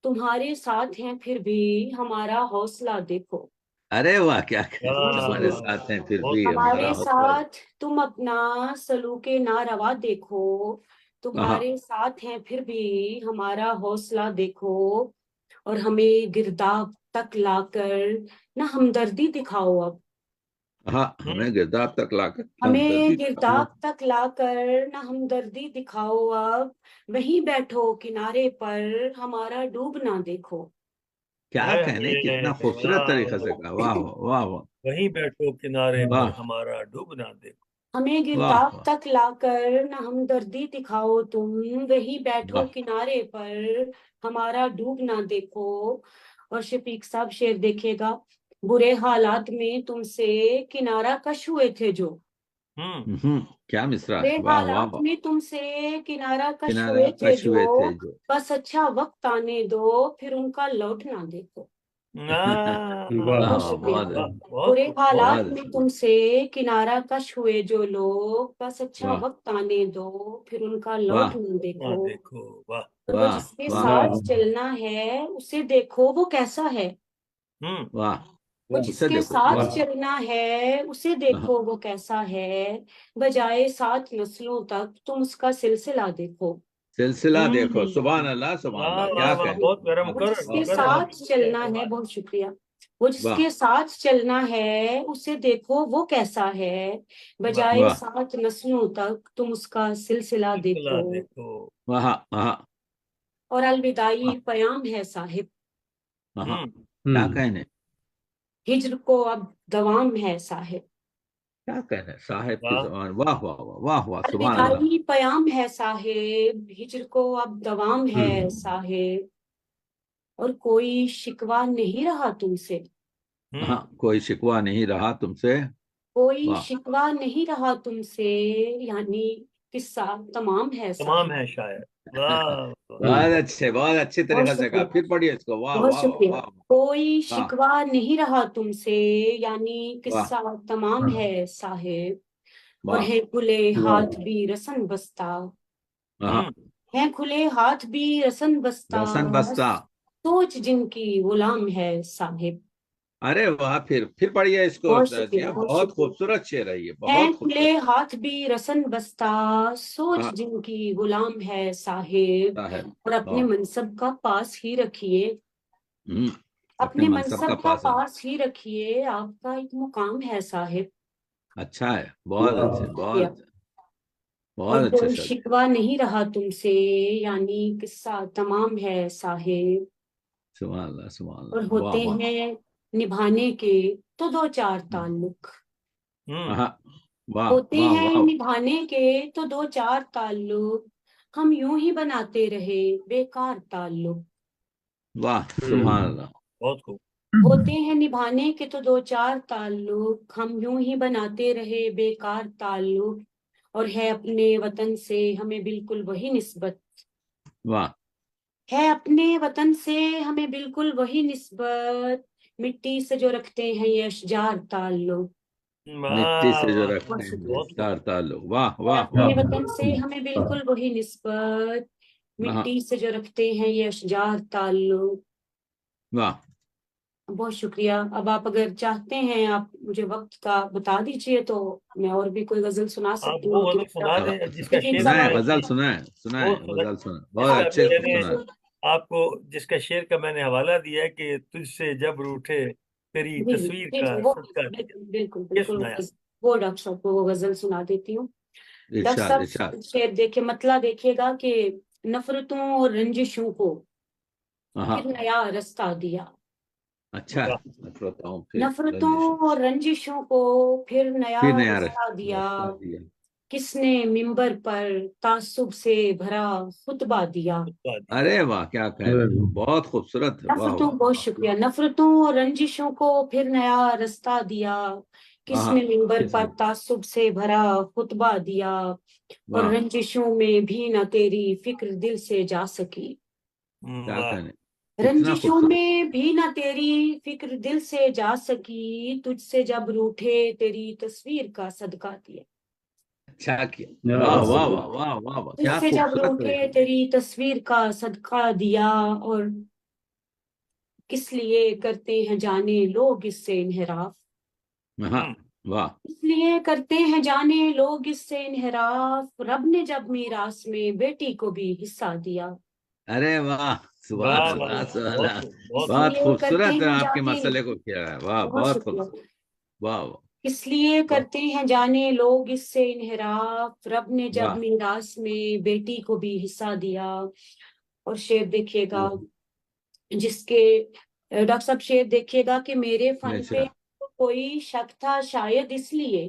تمہارے ساتھ ہیں پھر بھی ہمارا حوصلہ دیکھو. ارے واہ، کیا کہتے ہیں، بہت واہ ہمارے شکریہ. واہ ساتھ ہیں واہ، پھر بہت بھی خوب ہمارا ہمارے حوصلہ. ساتھ تم اپنا سلوک ناروا دیکھو، ہاں تمہارے ساتھ ہیں پھر بھی ہمارا حوصلہ دیکھو، اور ہمیں گرداب تک لا کر نہ ہمدردی دکھاؤ اب. ہاں، ہم، ہمیں گرداب تک لا کر ہمیں ہمدردی دکھاؤ. گرداب تک لا کر نہ ہمدردی دکھاؤ اب، وہیں بیٹھو کنارے پر ہمارا ڈوب نہ دیکھو. کیا ہے کہنے، کتنا ہے، خوبصورت واہ طریقے سے واہ، کہا، واہ واہ واہ واہ وہیں بیٹھو کنارے پر واہ ہمارا ڈوبنا دیکھو. ہمیں واہ گرداب واہ تک لا کر نہ ہمدردی دکھاؤ تم، وہیں بیٹھو واہ. کنارے پر ہمارا ڈوب نہ دیکھو. اور شفیق صاحب شعر دیکھیے گا، برے حالات میں تم سے کنارہ کش ہوئے تھے جو، ہم، کیا مصرع برے ہے، واہ واہ حالات واہ. میں تم سے کنارہ کش کنارہ ہوئے تھے کش جو، ہوئے تھے جو. بس اچھا وقت آنے دو پھر ان کا لوٹنا دیکھو. واہ بہت واہ، شکریہ. بہت واہ، بہت برے خوب بہت حالات بہت خوب. میں اچھا. تم سے کنارہ کش ہوئے جو لوگ، بس اچھا واہ وقت آنے دو پھر ان کا واہ لوٹنا ہاں دیکھو. دیکھو، واہ. اور وہ واہ جس کے واہ ساتھ چلنا ہے اسے دیکھو وہ کیسا ہے، ہم، واہ. وہ جس اسے کے دیکھو، ساتھ واہ. چلنا ہے اسے دیکھو وہ کیسا ہے، بجائے 7 نسلوں تک تم اس کا سلسلہ دیکھو. سلسلہ دیکھو، ہم، سبحان اللہ، سبحان واہ اللہ، واہ کیا واہ، کہنے. بہت پیارا وہ واہ جس مقرر کے واہ مقرر واہ ساتھ بہت چلنا ہے، بات. بہت شکریہ، وہ جس واہ کے ساتھ چلنا ہے اسے دیکھو وہ کیسا ہے، واہ، بجائے واہ 7 نسلوں تک تم اس کا سلسلہ سلسلہ دیکھو. دیکھو. واہ واہ اور الوداعی پیام ہے صاحب، واہ. ہم، کیا کہنے، ہجر کو اب دوام ہے صاحب. کیا کہنے صاحب کی واہ. زبان. واہ واہ واہ واہ واہ، سبحان اللہ. الوداعی پیام ہے صاحب، ہجر کو اب دوام ہے صاحب، اور کوئی شکوہ نہیں رہا تم سے، ہم، ہاں، کوئی شکوہ نہیں رہا تم سے. کوئی واہ، شکوہ نہیں رہا تم سے، یعنی قصہ تمام ہے تمام صاحب. ہے شاعر. واہ واہ، بہت اچھے، بہت اچھی بہت طریقے سے کہا، شکریہ، پھر پڑھیے اس کو. واہ بہت واہ واہ شکریہ. واہ کوئی واہ شکوہ نہیں رہا تم سے، یعنی واہ قصہ تمام ہے صاحب، اور واہ. ہے کھلے ہاتھ بھی رسن بستہ، ہاں، ہم، ہے کھلے ہاتھ بھی رسن بستہ، رسن بستہ. سوچ جن کی غلام ہے صاحب. ارے واہ، پھر پڑھیے اس کو. بہت شکریہ، بہت بہت شکریہ. خوبصورت شعر ہے یہ، ہے بہت کھلے خوبصورت. ہاتھ بھی رسن بستہ، سوچ ہاں جن کی غلام ہے صاحب، صاحب. اور اپنے واہ. منصب کا پاس ہی رکھیے، ہم، اپنے اپنے منصب کا منصب کا پاس ہے. پاس ہی رکھیے، آپ کا ایک مقام ہے صاحب. اچھا ہے، بہت اچھے، شکریہ. بہت اور بہت اچھے کوئی شعر. شکوہ نہیں رہا تم سے، یعنی قصہ تمام ہے صاحب، سبحان اللہ، سبحان اور اللہ، واہ ہوتے واہ. ہیں نبھانے کے تو 2-4 تعلق، ہم، ہاں، واہ ہوتے واہ ہیں واہ نبھانے کے تو 2-4 تعلق، ہم یوں ہی بناتے رہے بیکار تعلق. واہ، سبحان اللہ. بہت خوب. ہوتے ہیں نبھانے کے تو 2-4 تعلق، ہم یوں ہی بناتے رہے بیکار تعلق، اور ہے اپنے وطن سے ہمیں بالکل وہی نسبت، واہ، ہے اپنے وطن سے ہمیں بالکل وہی نسبت، مٹی سے جو رکھتے ہیں یہ اشجار تعلق. مٹی واہ سے جو واہ، بہت رکھتے ہیں شکریہ. بہت خوب. چار تعلق. واہ ہے واہ اپنے واہ وطن سے ہمیں بالکل وہی نسبت، واہ مٹی سے جو رکھتے ہیں یہ اشجار تعلق. واہ. بہت شکریہ. اب آپ اگر چاہتے ہیں آپ مجھے وقت کا بتا دیجئے تو میں اور بھی کوئی غزل سنا آپ سکتی وہ ہوں. غزل سنا دیں جس کا شفیق شعر صاحب سنائے میں آپ غزل، سنائے وہ سنا، غزل، سنائے، جس بہت کا اچھے میں سے نے سنائے. آپ کو جس کا شعر کا میں نے حوالہ دیا ہے کہ تجھ سے جب روٹھے تیری جی جی تصویر جی کا جی وہ صدقہ دیا. بالکل بالکل یہ بالکل سنایا. وہ ڈاکٹر صاحب کو وہ غزل سنا دیتی ہوں. ڈاکٹر ارشاد ارشاد. صاحب شعر دیکھیے، مطلع دیکھیے گا کہ نفرتوں اور رنجشوں کو ہاں پھر نیا رستہ دیا، اچھا، واہ نفرتوں نفرتوں اور رنجشوں کو پھر نیا پھر نیا رستہ دیا، رستہ دیا. کس نے ممبر پر تعصب سے بھرا خطبہ دیا۔ ارے واہ، کیا کہہ رہے ہیں، بہت خوبصورت ہے. واہ نفرتوں، واہ بہت واہ. شکریہ، نفرتوں اور رنجشوں کو پھر نیا رستہ دیا، کس ہاں، نے ممبر کس پر نے؟ تعصب سے بھرا خطبہ دیا، اور واہ، رنجشوں میں بھی نہ تیری فکر دل سے جا سکی، کیا واہ کہنے، کتنا رنجشوں خوبصورت. میں بھی نہ تیری فکر دل سے جا سکی، تجھ سے جب روٹھے تیری تصویر کا صدقہ دیا، اچھا کیا. واہ واہ واہ واہ واہ واہ، تجھ کیا سے جب خوبصورت روٹھے ہے. تیری تصویر کا صدقہ دیا، اور کس لیے کرتے ہیں جانے لوگ اس سے انحراف، ہاں، واہ. اس لیے کرتے ہیں جانے لوگ اس سے انحراف، رب نے جب میراث میں بیٹی کو بھی حصہ دیا، ارے واہ، سبحان واہ واہ اللہ، واہ، سبحان بہت اللہ. خوب، بہت اس خوب. بہت لیے کرتے خوبصورت ہے، ہیں آپ کے جانے، مسئلے کو کیا ہے. واہ، بہت بہت شکریہ، خوبصورت. واہ واہ اس لیے واہ کرتے ہیں جانے لوگ اس سے انحراف، رب نے جب واہ. میراث میں بیٹی کو بھی حصہ دیا۔ اور شعر دیکھیے گا جس کے، ڈاکٹر صاحب شعر دیکھیے گا کہ میرے فن پہ اچھا. کوئی شک تھا شاید اس لیے،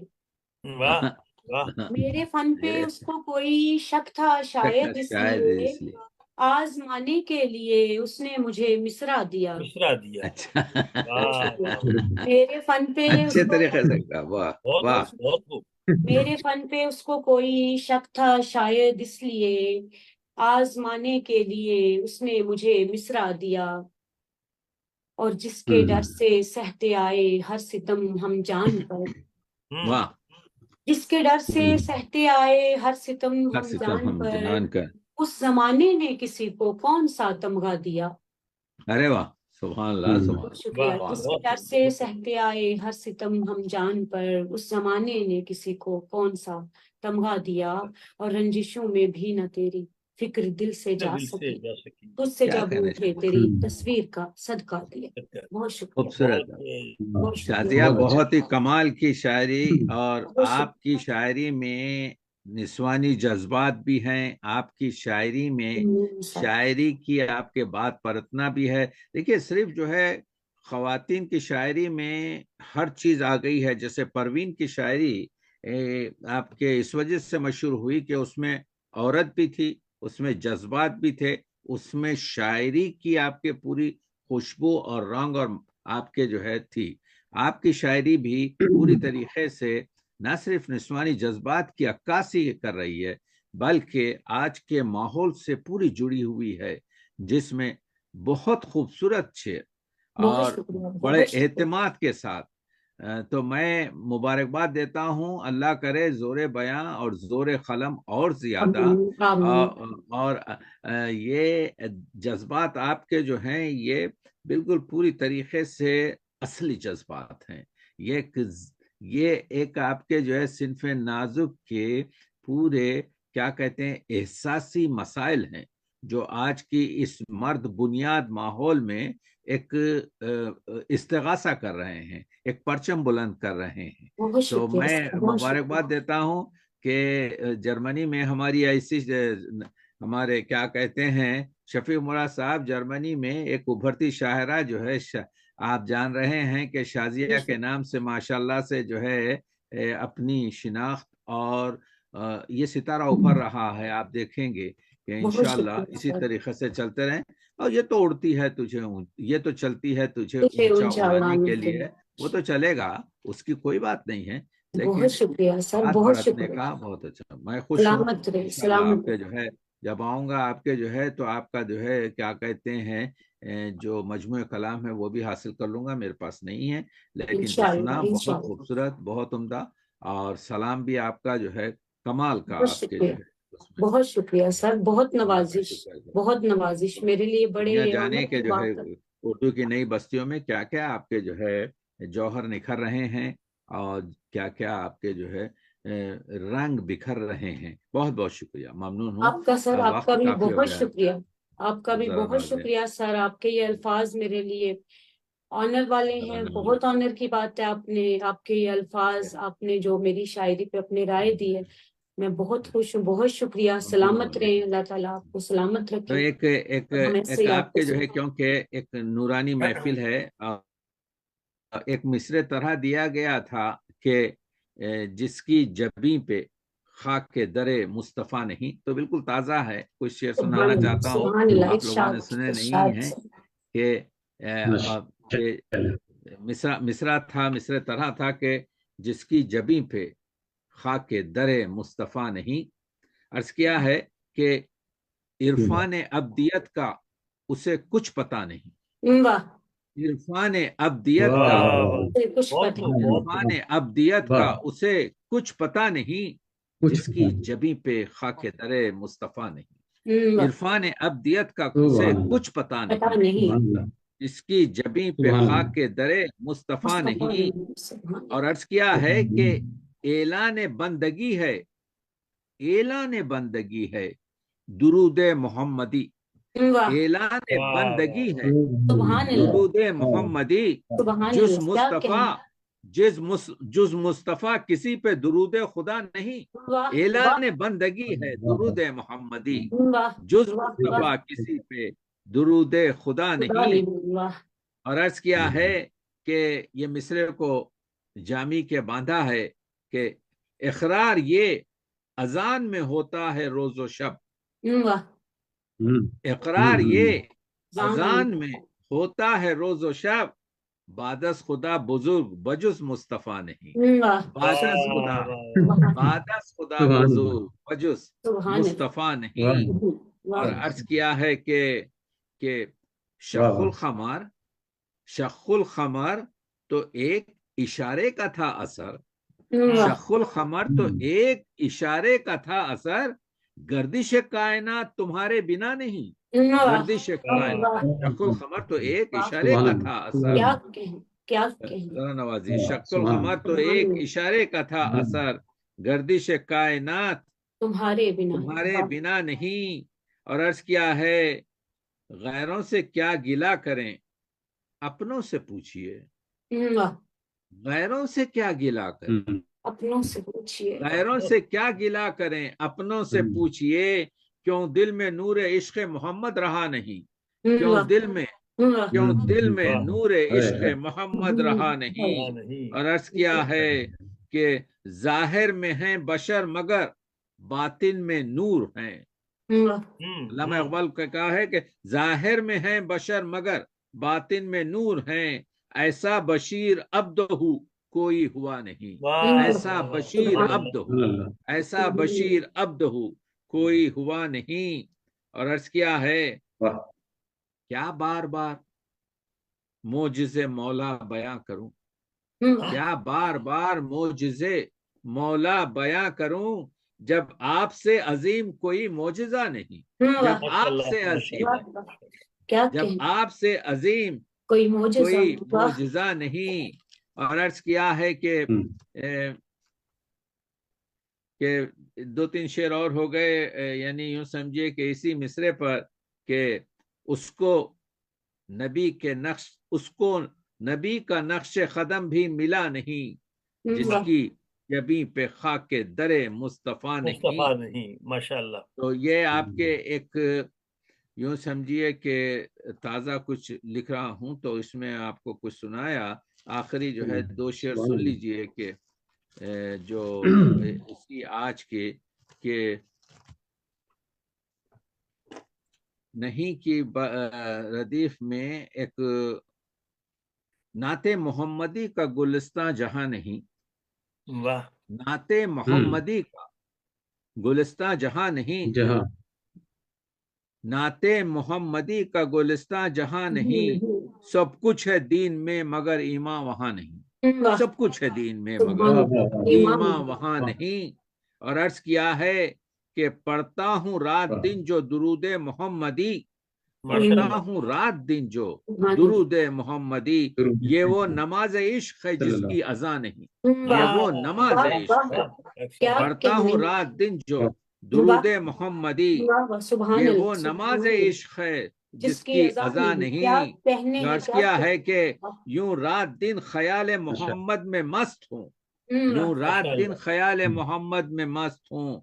واہ واہ میرے فن پہ اس کو کوئی شک تھا شاید اس شاید لیے، اس لیے. آزمانے کے لیے اس نے مجھے مصرع دیا۔ مشرا دیا. اچھا، بہت واہ شکریہ، واہ واہ، میرے فن پہ اس اچھے کو، طریقے سے کہا. واہ بہت واہ. خوب، بہت خوب. میرے فن پہ اس کو کوئی شک تھا شاید اس لیے، آزمانے کے لیے اس نے مجھے مصرع دیا، اور جس کے ڈر سے سہتے آئے ہر ستم ہم جان پر، واہ، جس کے ڈر سے سہتے آئے ہر ستم ہر ہم ستم جان ہم پر، جان کر. اس زمانے نے کسی کو کون سا تمغہ دیا۔ ارے واہ، سبحان اللہ، سبحان بہت اللہ. شکریہ، واہ واہ جس کے بہت ڈر خوب. سے سہتے آئے ہر ستم ہم جان پر، اس زمانے نے کسی کو کون سا تمغہ دیا، اور رنجشوں میں بھی نہ تیری فکر دل سے جا دل سے سکی، جا سکی. تجھ سے کیا جب کہنا اٹھے چاہیے. تیری تصویر کا صدقہ دیا۔ بہت شکریہ، خوبصورت. بہت بہت شازیہ شکریہ، بہت ہی کمال کی شاعری، اور بہت آپ کی شکریہ۔ شاعری میں نسوانی جذبات بھی ہیں. آپ کی شاعری میں شاعری کی آپ کے بات پرتنا بھی ہے. دیکھیے، صرف جو ہے خواتین کی شاعری میں ہر چیز آ گئی ہے. جیسے پروین کی شاعری آپ کے اس وجہ سے مشہور ہوئی کہ اس میں عورت بھی تھی، اس میں جذبات بھی تھے، اس میں شاعری کی آپ کے پوری خوشبو اور رنگ اور آپ کے جو ہے تھی. آپ کی شاعری بھی پوری طریقے سے نہ صرف نسوانی جذبات کی عکاسی کر رہی ہے، بلکہ آج کے ماحول سے پوری جڑی ہوئی ہے، جس میں بہت خوبصورت شعر بہت اور شکریہ، بڑے بہت شکریہ۔ اہتمام کے ساتھ. تو میں مبارکباد دیتا ہوں. اللہ کرے زور بیاں اور زور قلم اور زیادہ، آمین، آمین۔ اور یہ جذبات آپ کے جو ہیں یہ بالکل پوری طریقے سے اصلی جذبات ہیں. یہ ایک آپ کے جو ہے صنف نازک کے پورے کیا کہتے ہیں احساسی مسائل ہیں، جو آج کی اس مرد بنیاد ماحول میں ایک استغاثہ کر رہے ہیں، ایک پرچم بلند کر رہے ہیں. بہت تو شکریہ میں سر، بہت مبارکباد شکریہ۔ دیتا ہوں کہ جرمنی میں ہماری ایسی ہمارے کیا کہتے ہیں شفیع مراد صاحب جرمنی میں ایک ابھرتی شاعرہ جو ہے، آپ جان رہے ہیں کہ شازیہ کے نام سے ماشاءاللہ سے جو ہے اپنی شناخت اور یہ ستارہ ابھر رہا ہے. آپ دیکھیں گے کہ بہت انشاءاللہ شکریہ اسی سر، طریقے سے چلتے رہیں. اور یہ تو اڑتی ہے تجھے، یہ تو چلتی ہے تجھے اسے اونچا اونچا اڑانے اڑانے کے کے لیے، لیے۔ وہ تو چلے گا، اس کی کوئی بات نہیں ہے. بہت لیکن شکریہ سر، ہاتھ بہت برتنے شکریہ۔ کا بہت اچھا. میں خوش ہوں سلامت رہے، انشاءاللہ. آپ سلامت کے رہے۔ جو ہے جب آؤں گا آپ کے جو ہے تو آپ کا جو ہے کیا کہتے ہیں جو مجموعہ کلام ہے وہ بھی حاصل کر لوں گا. میرے پاس نہیں ہے لیکن جو انشاءاللہ، سنا بہت انشاءاللہ۔ خوبصورت، بہت عمدہ. اور سلام بھی آپ کا جو ہے کمال کا، بہت آپ کے شکریہ، جو ہے اس میں بہت شکریہ سر، بہت اللہ کا نوازش، شکر ہے. بہت نوازش، میرے لیے بڑے دنیا جانے آنر کے کی جو ہے بات ہے۔ اردو کی نئی بستیوں میں کیا کیا آپ کے جو ہے جوہر نکھر رہے ہیں، اور کیا کیا آپ کے جو ہے رنگ بکھر رہے ہیں. بہت بہت شکریہ، ممنون ہوں. آپ کا سر، آپ کا وقت بھی کافی ہو بہت گیا. شکریہ، آپ کا بھی ذرا بہت نوازیں. شکریہ سر، آپ کے یہ الفاظ میرے لیے آنر والے ذرا ہیں، نوازیں. بہت آنر کی بات ہے۔ آپ کے یہ الفاظ، آپ نے جو میری شاعری پہ اپنے رائے دی ہے، میں بہت خوش ہوں، بہت شکریہ۔ ممنون سلامت ہوں. رہیں، اللہ تعالیٰ آپ کو سلامت تو رکھے، ایک اور ہم ایسے ایک ہی آپ آپ کو کے جو ہے سلامت۔ کیونکہ ایک نورانی محفل ہے ایک مصرع طرح دیا گیا تھا کہ جس کی جبیں پہ خاک کے درے مصطفیٰ نہیں، تو بالکل تازہ ہے، کچھ شعر سنانا چاہتا ہوں، سبحان اللہ، آپ لوگوں نے سنے نہیں ہیں کہ مصرع تھا، مصرع طرح تھا کہ جس کی جبیں پہ خاک کے درے مصطفیٰ نہیں. عرض کیا ہے کہ عرفان ابدیت کا اسے کچھ پتا نہیں، واہ، عرفان ابدیت واہ کا، واہ واہ، کچھ بہت پتہ خوب، نہیں. بہت عرفان ابدیت کا اسے کچھ پتا نہیں، جس کی جبیں پہ خاک درے مصطفیٰ نہیں. واہ، عرفان ابدیت کا اسے کچھ پتا پتہ نہیں، نہیں. جس کی جبیں پہ خاک درے مصطفیٰ نہیں. سبحان اور عرض کیا ہے کہ اعلان بندگی ہے، اعلان بندگی ہے درود محمدی، اللہ. واہ، اعلان واہ بندگی واہ، ہے سبحان اللہ، درود محمدی. سبحان جس اللہ، کیا مصطفیٰ جز مصطفیٰ کسی پہ درود خدا نہیں، واہ، اعلان بندگی ہے درود محمدی. واہ، جز واہ، مصطفیٰ کسی پہ درود خدا نہیں. واہ، اور عرض کیا ہے کہ یہ مصرع کو جامی کے باندھا ہے کہ اقرار یہ اذان میں ہوتا ہے روز و شب، واہ، اقرار یہ اذان میں ہوتا ہے روز و شب، بعدس خدا بزرگ بجز مصطفیٰ نہیں، واہ، بعدس خدا، واہ، بعدس خدا بزرگ بجز سبحان مصطفیٰ نہیں. اور اللہ. عرض کیا ہے کہ شق الخمار، شق الخمار تو ایک اشارے کا تھا اثر، شق الخمر تو ایک اشارے کا تھا اثر، گردش کائنات تمہارے بنا نہیں، گردش کائنات، شق الخمر تو ایک اشارے کا تھا اثر. کیا کہیں، کیا کہیں. ذرا نوازی، شق القمر تو ایک اشارے کا تھا اثر، گردش کائنات تمہارے تمہارے بنا نہیں. اور عرض کیا ہے غیروں سے کیا گلہ کریں اپنوں سے پوچھئے، واہ، غیروں سے کیا گلہ کریں، اپنوں سے پوچھئے، غیروں سے کیا گلہ کریں اپنوں سے پوچھئے، کیوں دل میں نور عشق محمد رہا نہیں، کیوں دل میں، کیوں دل میں نور عشق محمد رہا نہیں. نہیں، اور عرض کیا ہے کہ ظاہر میں ہیں بشر مگر باطن میں نور ہیں. علامہ اقبال کا کہا ہے کہ ظاہر میں ہیں بشر مگر باطن میں نور ہیں، ایسا بشیر عبد ہو کوئی ہوا نہیں، ایسا بشیر عبد ہو، ایسا بشیر عبد ہو کوئی ہوا نہیں. اور عرض کیا ہے کیا بار بار معجزے مولا بیاں کروں، کیا بار بار معجزے مولا بیاں کروں، جب آپ سے عظیم کوئی معجزہ نہیں، جب آپ سے عظیم، جب آپ سے عظیم کوئی معجزہ نہیں. اور عرض کیا ہے کہ دو تین شعر اور ہو گئے، یعنی یوں سمجھیے کہ اسی مصرے پر کہ اس کو نبی کے نقش، اس کو نبی کا نقش قدم بھی ملا نہیں، جس کی جبیں پہ خاک کے درے مصطفیٰ نہیں. ماشاءاللہ. تو یہ آپ کے ایک یوں سمجھیے کہ تازہ کچھ لکھ رہا ہوں تو اس میں آپ کو کچھ سنایا. آخری جو ہے دو شعر سن لیجئے کہ جو اسی آج کے کہ نہیں کی ردیف میں ایک نعت محمدی کا گلستان جہاں نہیں، واہ، نعت محمدی کا گلستان جہاں نہیں، نعت محمدی کا گلستان جہاں نہیں، سب کچھ ہے دین میں مگر ایمان وہاں نہیں، سب کچھ ہے دین میں مگر ایمان وہاں نہیں. اور عرض کیا ہے کہ پڑھتا ہوں رات دن جو درود محمدی، پڑھتا ہوں رات دن جو درود محمدی، یہ وہ نماز عشق ہے جس کی اذان نہیں، یہ وہ نماز عشق ہے. پڑھتا ہوں رات دن جو درود محمدی، یہ وہ نماز عشق ہے جس کی اذان نہیں. عرض کیا ہے کہ یوں رات دن خیال محمد میں مست ہوں، یوں رات دن خیال محمد میں مست ہوں،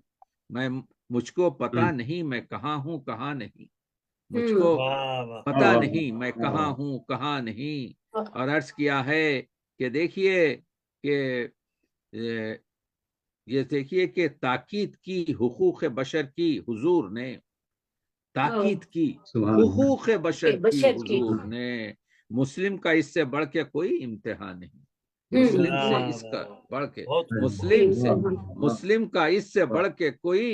مجھ کو پتا نہیں میں کہاں ہوں کہاں نہیں، مجھ کو پتا نہیں میں کہاں ہوں کہاں نہیں. اور عرض کیا ہے کہ دیکھیے کہ یہ دیکھیے کہ تاکید کی حقوق بشر کی حضور نے، تاکید کی حقوق بشر کی حضور نے، مسلم کا اس سے بڑھ کے کوئی امتحان نہیں، مسلم سے اس کا بڑھ کے، مسلم کا اس سے بڑھ کے کوئی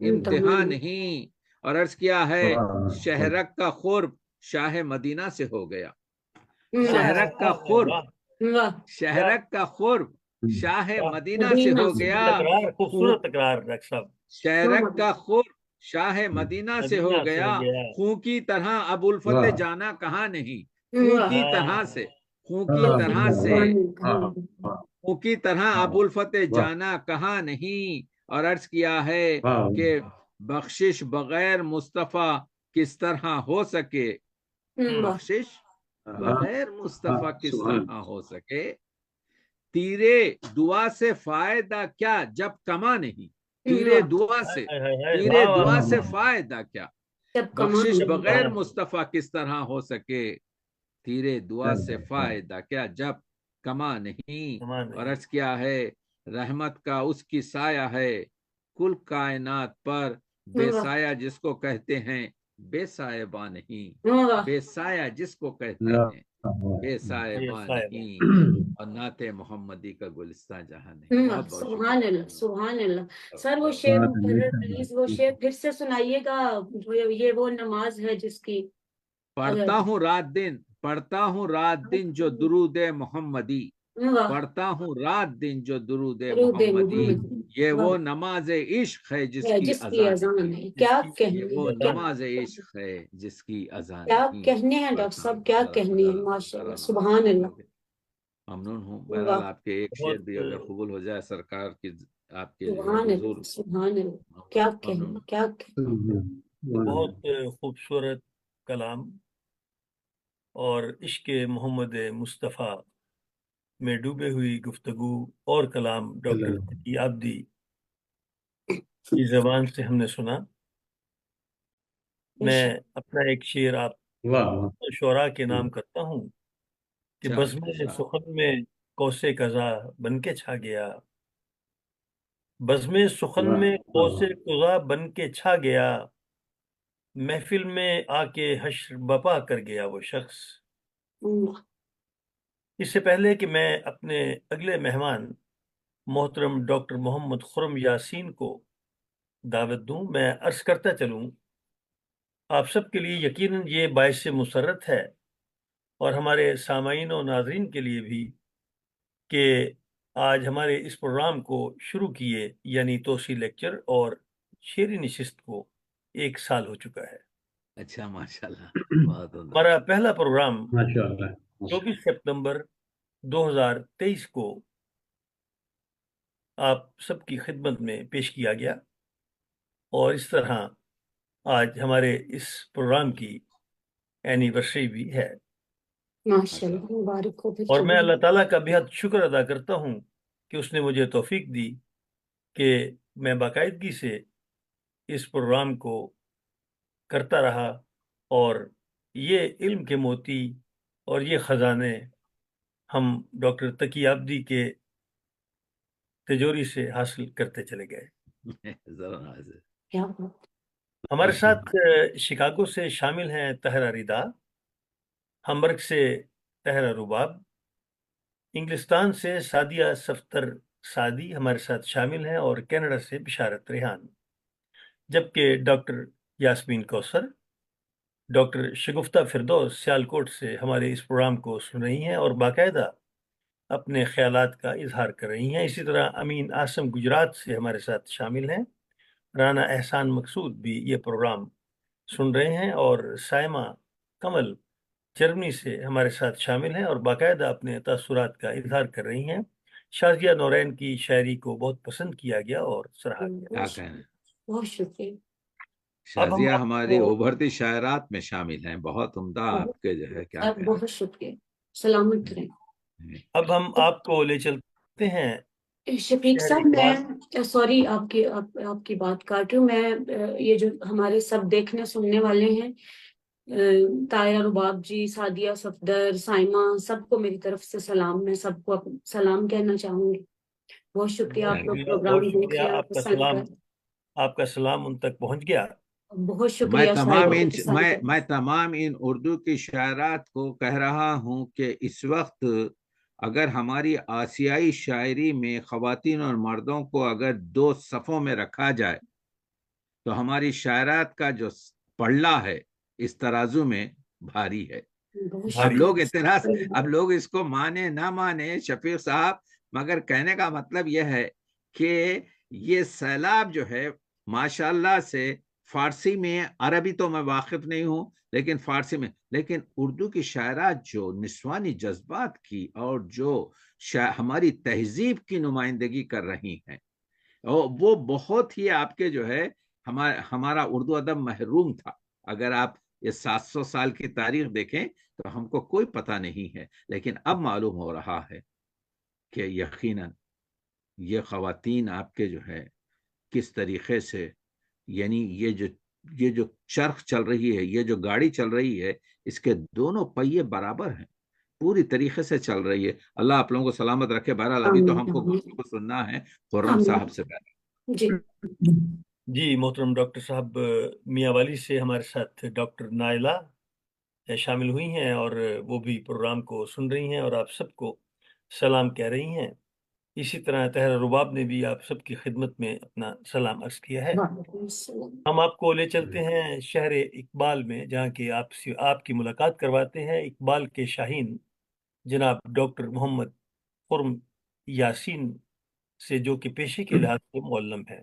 امتحان نہیں۔ اور عرض کیا ہے شہرک کا قرب شاہ مدینہ سے ہو گیا، شہرک کا قرب، شہرک کا قرب شاہ مدینہ سے ہو گیا، تکرار، خوبصورت تکرار ڈاکٹر صاحب، شہرک کا قرب شاہ مدینہ سے ہو گیا، خون کی طرح ابو الفتح جانا کہاں نہیں، خون کی طرح سے، خون کی طرح سے، خون کی طرح ابو الفتح جانا کہاں نہیں۔ اور عرض کیا ہے کہ بخشش بغیر مصطفیٰ کس طرح ہو سکے، بخشش بغیر مصطفیٰ کس طرح ہو سکے، تیرے دعا سے فائدہ کیا جب کما نہیں، تیرے دعا سے، تیرے دعا سے فائدہ کیا، بخشش بغیر مصطفیٰ کس طرح ہو سکے، تیرے دعا سے فائدہ کیا جب کما نہیں۔ اور عرض کیا ہے رحمت کا اس کی سایہ ہے کل کائنات پر، بے سایہ جس کو کہتے ہیں بے سایبہ نہیں، بے سایہ جس کو کہتے ہیں بے سایبہ نہیں، اور نعت محمدی کا گلستہ جہاں نہیں۔ بہت بہت سبحان اللہ، سبحان اللہ۔ سر وہ شعر پلیز وہ شعر پھر سے سنائیے گا، یہ وہ نماز ہے جس کی پڑھتا ہوں رات دن، پڑھتا ہوں رات دن جو درود محمدی، پڑھتا ہوں رات دن جو درود محمدی، یہ وہ نماز عشق ہے جس کی اذان ہے، کیا وہ نماز عشق ہے جس کی اذان کیا ہے۔ کہنے ہیں ڈاکٹر صاحب، کیا کہنے ہیں، ماشاء اللہ، سبحان اللہ۔ ممنون ہوں۔ بہرحال آپ کے ایک شعر بھی اگر قبول ہو جائے سرکار کی، آپ کے سبحان حضور، اللہ، سبحان اللہ، کیا کہنے، کیا کہنے۔ بہت خوبصورت کلام اور عشق محمد مصطفیٰ میں ڈوبے ہوئی گفتگو اور کلام ڈاکٹر تقی عابدی کی زبان سے ہم نے سنا۔ میں اپنا ایک شعر آپ شعراء کے نام کرتا ہوں کہ بزم سخن میں قوس قزا بن کے چھا گیا، بزم سخن میں قوس قزا بن کے چھا گیا، محفل میں آ کے حشر بپا کر گیا وہ شخص۔ اس سے پہلے کہ میں اپنے اگلے مہمان محترم ڈاکٹر محمد خرم یاسین کو دعوت دوں، میں عرض کرتا چلوں آپ سب کے لیے یقیناً یہ باعث مسرت ہے اور ہمارے سامعین و ناظرین کے لیے بھی کہ آج ہمارے اس پروگرام کو شروع کیے یعنی توسیع لیکچر اور شعری نشست کو 1 سال ہو چکا ہے۔ اچھا ماشاءاللہ، بہت ہمارا پہلا پروگرام 24 سپتمبر 2023 کو آپ سب کی خدمت میں پیش کیا گیا، اور اس طرح آج ہمارے اس پروگرام کی اینیورسری بھی ہے، ماشاءاللہ، مبارک ہو۔ اور میں اللہ تعالیٰ کا بہت شکر ادا کرتا ہوں کہ اس نے مجھے توفیق دی کہ میں باقاعدگی سے اس پروگرام کو کرتا رہا، اور یہ علم کے موتی اور یہ خزانے ہم ڈاکٹر تقی عابدی کے تجوری سے حاصل کرتے چلے گئے۔ ہمارے ساتھ شکاگو سے شامل ہیں طاہرہ رضا، ہمبرگ سے طاہرہ رباب، انگلستان سے سعدیہ صفدر سعدی ہمارے ساتھ شامل ہیں، اور کینیڈا سے بشارت ریحان، جبکہ ڈاکٹر یاسمین کوثر، ڈاکٹر شگفتہ فردوس سیالکوٹ سے ہمارے اس پروگرام کو سن رہی ہیں اور باقاعدہ اپنے خیالات کا اظہار کر رہی ہیں۔ اسی طرح امین آسم گجرات سے ہمارے ساتھ شامل ہیں، رانا احسان مقصود بھی یہ پروگرام سن رہے ہیں، اور سائمہ کمل جرمنی سے ہمارے ساتھ شامل ہیں اور باقاعدہ اپنے تاثرات کا اظہار کر رہی ہیں۔ شازیہ نورین کی شاعری کو بہت پسند کیا گیا اور سراہا گیا۔ بہت شکریہ۔ شازیہ ہماری ابھرتی شاعرات میں شامل ہیں، بہت عمدہ آپ کے جو ہے کیا کہیں۔ بہت شکریہ، سلامت رہیں۔ اب ہم آپ کو لے چلتے ہیں شفیق صاحب، میں سوری آپ کی بات کاٹ رہی ہوں، میں یہ جو ہمارے سب دیکھنے سننے والے ہیں، طاہرہ رباب جی، سعدیہ صفدر، سائمہ، سب کو میری طرف سے سلام. میں سب کو سلام کہنا چاہوں گی. بہت شکریہ آپ لوگ بہت پروگرام دیکھ شکریہ. رہے ہیں پسند کر. آپ کا سلام ان تک پہنچ گیا. بہت شکریہ شاعری کو پسند کر. میں تمام ان اردو کی شاعرات کو کہہ رہا ہوں کہ اس وقت اگر ہماری آسیائی شاعری میں خواتین اور مردوں کو اگر 2 صفوں میں رکھا جائے تو ہماری شاعرات کا جو پلڑا ہے اس ترازو میں بھاری ہے. بہت اب لوگ اس کو مانے نہ مانے شفیق صاحب، مگر کہنے کا مطلب یہ ہے کہ یہ سیلاب جو ہے ماشاءاللہ سے فارسی میں، عربی تو میں واقف نہیں ہوں لیکن فارسی میں، لیکن اردو کی شاعرات جو نسوانی جذبات کی اور جو ہماری تہذیب کی نمائندگی کر رہی ہیں وہ بہت ہی آپ کے جو ہے ہمارا اردو ادب محروم تھا. اگر آپ یہ 700 سال کی تاریخ دیکھیں تو ہم کو کوئی پتہ نہیں ہے، لیکن اب معلوم ہو رہا ہے کہ یقیناً یہ خواتین آپ کے جو ہے کس طریقے سے، یعنی یہ جو چرخ چل رہی ہے، یہ جو گاڑی چل رہی ہے، اس کے دونوں پہیے برابر ہیں، پوری طریقے سے چل رہی ہے. اللہ آپ لوگوں کو سلامت رکھے. بہرحال ابھی تو ہم کو گفتگو سننا ہے خرم صاحب سے. جی جی محترم ڈاکٹر صاحب، میاں والی سے ہمارے ساتھ ڈاکٹر نائلہ شامل ہوئی ہیں اور وہ بھی پروگرام کو سن رہی ہیں اور آپ سب کو سلام کہہ رہی ہیں. اسی طرح طاہرہ رباب نے بھی آپ سب کی خدمت میں اپنا سلام عرض کیا ہے. ہم آپ کو لے چلتے ہیں شہر اقبال میں، جہاں کہ آپ کی ملاقات کرواتے ہیں اقبال کے شاہین جناب ڈاکٹر محمد خرم یاسین سے، جو کہ پیشے کے لحاظ سے معلم ہے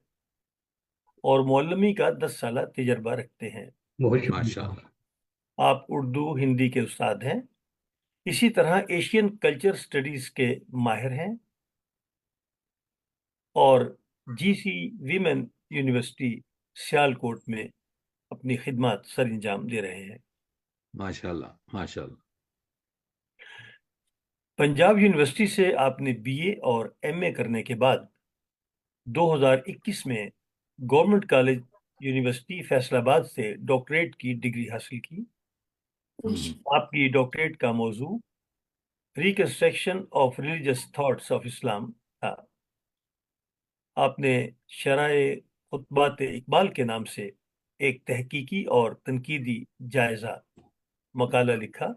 اور معلمی کا 10 سالہ تجربہ رکھتے ہیں. ماشاءاللہ. آپ اردو ہندی کے استاد ہیں، اسی طرح ایشین کلچر سٹڈیز کے ماہر ہیں اور جی سی ویمن یونیورسٹی سیالکوٹ میں اپنی خدمات سر انجام دے رہے ہیں. ماشاءاللہ ماشاءاللہ. پنجاب یونیورسٹی سے آپ نے بی اے اور ایم اے کرنے کے بعد 2021 میں گورنمنٹ کالج یونیورسٹی فیصل آباد سے ڈاکٹریٹ کی ڈگری حاصل کی. آپ کی ڈاکٹریٹ کا موضوع reconstruction of religious thoughts of Islam تھا. آپ نے شرح خطبات اقبال کے نام سے ایک تحقیقی اور تنقیدی جائزہ مقالہ لکھا،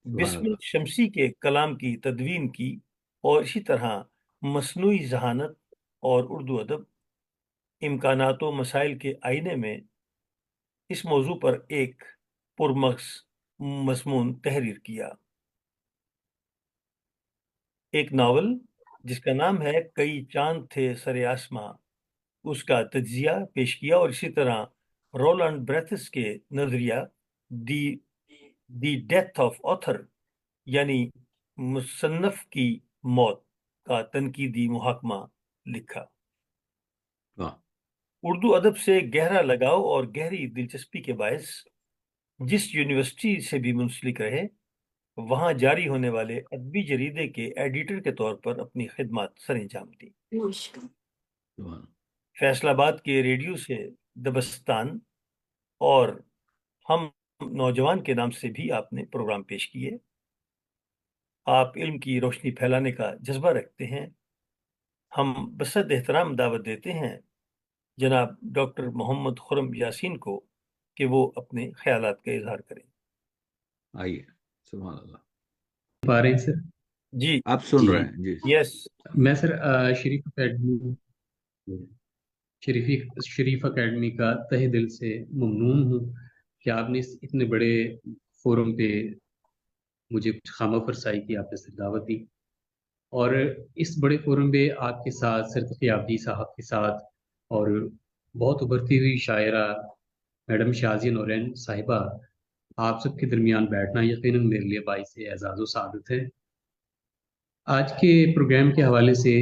بسم شمسی کے کلام کی تدوین کی اور اسی طرح مصنوعی ذہانت اور اردو ادب، امکانات و مسائل کے آئینے میں اس موضوع پر ایک پرمغز مضمون تحریر کیا. ایک ناول جس کا نام ہے کئی چاند تھے سر آسماں، اس کا تجزیہ پیش کیا اور اسی طرح رولانڈ بریتھس کے نظریہ دی ڈیتھ آف آتھر، یعنی مصنف کی موت کا تنقیدی محاکمہ لکھا. اردو ادب سے گہرا لگاؤ اور گہری دلچسپی کے باعث جس یونیورسٹی سے بھی منسلک رہے، وہاں جاری ہونے والے ادبی جریدے کے ایڈیٹر کے طور پر اپنی خدمات سر انجام دی. فیصل آباد کے ریڈیو سے دبستان اور ہم نوجوان کے نام سے بھی آپ نے پروگرام پیش کیے. آپ علم کی روشنی پھیلانے کا جذبہ رکھتے ہیں. ہم بصد احترام دعوت دیتے ہیں جناب ڈاکٹر محمد خرم یاسین کو کہ وہ اپنے خیالات کا اظہار کریں. آئیے. سبحان اللہ. پا رہے ہیں سر؟ جی آپ سن رہے ہیں؟ جی. یس. میں سر شریف اکیڈمی کا تہ دل سے ممنون ہوں کہ آپ نے اتنے بڑے فورم پہ مجھے خامہ فرسائی کی، آپ نے سر دعوت دی، اور اس بڑے فورم پہ آپ کے ساتھ سر تقی عابدی صاحب کے ساتھ اور بہت ابھرتی ہوئی شاعرہ میڈم شازیہ نورین صاحبہ، آپ سب کے درمیان بیٹھنا یقیناً میرے لیے باعث اعزاز و سعادت ہے. آج کے پروگرام کے حوالے سے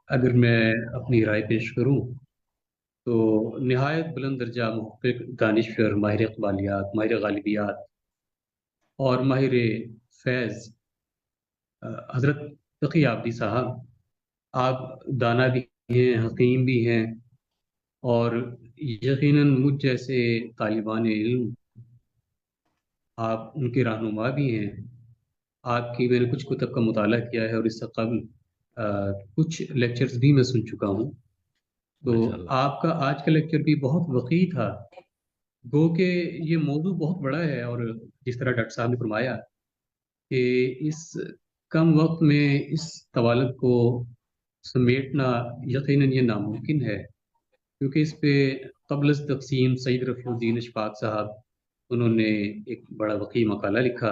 اگر میں اپنی رائے پیش کروں تو نہایت بلند درجہ محقق، دانشور، ماہر اقبالیات، ماہر غالبیات اور ماہر فیض حضرت تقی عابدی صاحب، آپ دانا بھی ہیں، حکیم بھی ہیں، اور یقیناً مجھ جیسے طالبان علم آپ ان کے رہنما بھی ہیں. آپ کی میں نے کچھ کتب کا مطالعہ کیا ہے اور اس سے قبل کچھ لیکچرز بھی میں سن چکا ہوں. تو ماشاءاللہ. آپ کا آج کا لیکچر بھی بہت وقی تھا. گو کہ یہ موضوع بہت بڑا ہے، اور جس طرح ڈاکٹر صاحب نے فرمایا کہ اس کم وقت میں اس طوالت کو سمیٹنا یقیناً یہ ناممکن ہے، کیونکہ اس پہ قبل از تقسیم سعید رفیع الدین اشفاق صاحب انہوں نے ایک بڑا وقی مقالہ لکھا